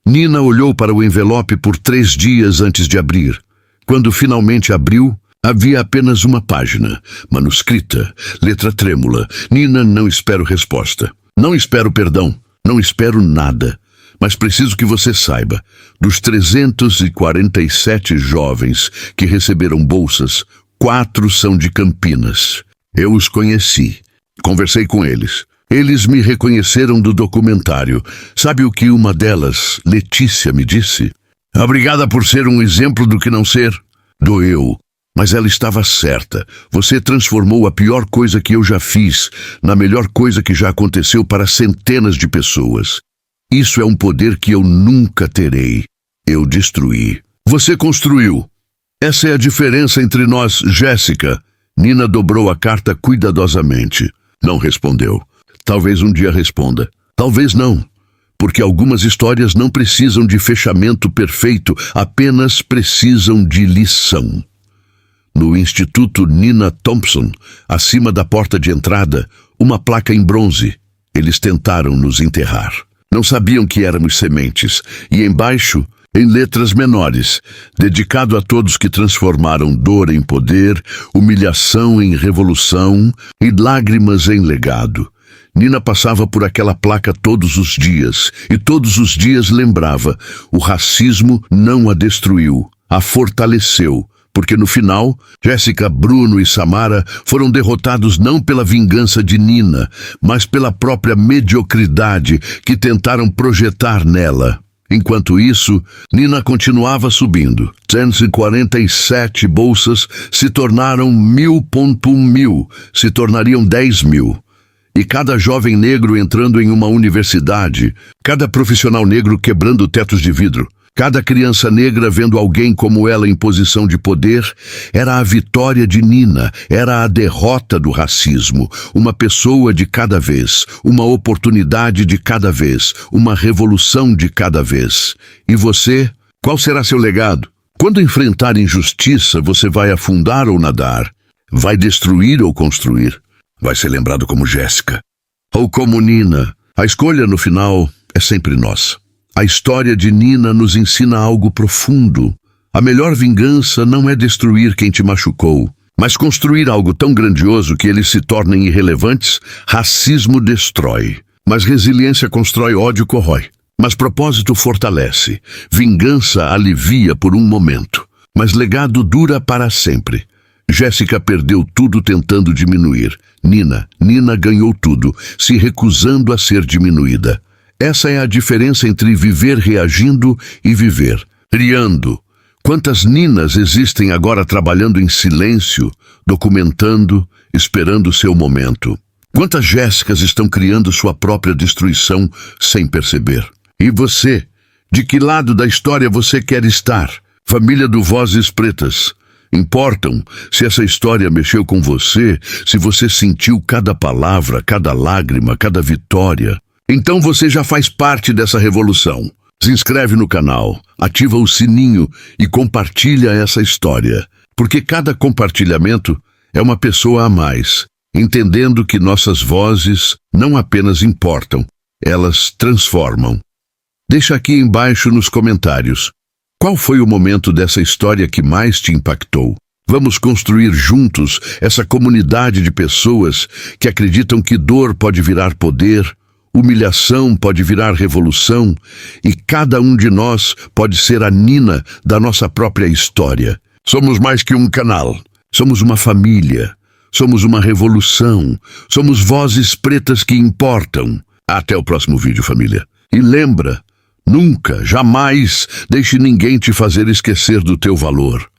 Nina olhou para o envelope por 3 dias antes de abrir. Quando finalmente abriu, havia apenas uma página, manuscrita, letra trêmula. Nina, não espero resposta. Não espero perdão. Não espero nada. Mas preciso que você saiba, dos 347 jovens que receberam bolsas, 4 são de Campinas. Eu os conheci. Conversei com eles. Eles me reconheceram do documentário. Sabe o que uma delas, Letícia, me disse? Obrigada por ser um exemplo do que não ser. Doeu. Mas ela estava certa. Você transformou a pior coisa que eu já fiz na melhor coisa que já aconteceu para centenas de pessoas. Isso é um poder que eu nunca terei. Eu destruí. Você construiu. Essa é a diferença entre nós, Jéssica. Nina dobrou a carta cuidadosamente. Não respondeu. Talvez um dia responda. Talvez não. Porque algumas histórias não precisam de fechamento perfeito, apenas precisam de lição. No Instituto Nina Thompson, acima da porta de entrada, uma placa em bronze. Eles tentaram nos enterrar. Não sabiam que éramos sementes. E embaixo, em letras menores, dedicado a todos que transformaram dor em poder, humilhação em revolução e lágrimas em legado. Nina passava por aquela placa todos os dias, e todos os dias lembrava: o racismo não a destruiu, a fortaleceu, porque no final, Jéssica, Bruno e Samara foram derrotados não pela vingança de Nina, mas pela própria mediocridade que tentaram projetar nela. Enquanto isso, Nina continuava subindo. 147 bolsas se tornaram 1.000, se tornariam 10.000. E cada jovem negro entrando em uma universidade, cada profissional negro quebrando tetos de vidro, cada criança negra vendo alguém como ela em posição de poder, era a vitória de Nina, era a derrota do racismo, uma pessoa de cada vez, uma oportunidade de cada vez, uma revolução de cada vez. E você? Qual será seu legado? Quando enfrentar injustiça, você vai afundar ou nadar? Vai destruir ou construir? Vai ser lembrado como Jéssica ou como Nina. A escolha no final é sempre nossa. A história de Nina nos ensina algo profundo. A melhor vingança não é destruir quem te machucou, mas construir algo tão grandioso que eles se tornem irrelevantes. Racismo destrói, mas resiliência constrói, ódio corrói. Mas propósito fortalece. Vingança alivia por um momento, mas legado dura para sempre. Jéssica perdeu tudo tentando diminuir. Nina ganhou tudo, se recusando a ser diminuída. Essa é a diferença entre viver reagindo e viver criando. Quantas Ninas existem agora trabalhando em silêncio, documentando, esperando seu momento? Quantas Jéssicas estão criando sua própria destruição sem perceber? E você? De que lado da história você quer estar? Família do Vozes Pretas. Importam se essa história mexeu com você, se você sentiu cada palavra, cada lágrima, cada vitória. Então você já faz parte dessa revolução. Se inscreve no canal, ativa o sininho e compartilha essa história. Porque cada compartilhamento é uma pessoa a mais, entendendo que nossas vozes não apenas importam, elas transformam. Deixa aqui embaixo nos comentários. Qual foi o momento dessa história que mais te impactou? Vamos construir juntos essa comunidade de pessoas que acreditam que dor pode virar poder, humilhação pode virar revolução e cada um de nós pode ser a Nina da nossa própria história. Somos mais que um canal, somos uma família, somos uma revolução, somos vozes pretas que importam. Até o próximo vídeo, família. E lembra, nunca, jamais deixe ninguém te fazer esquecer do teu valor.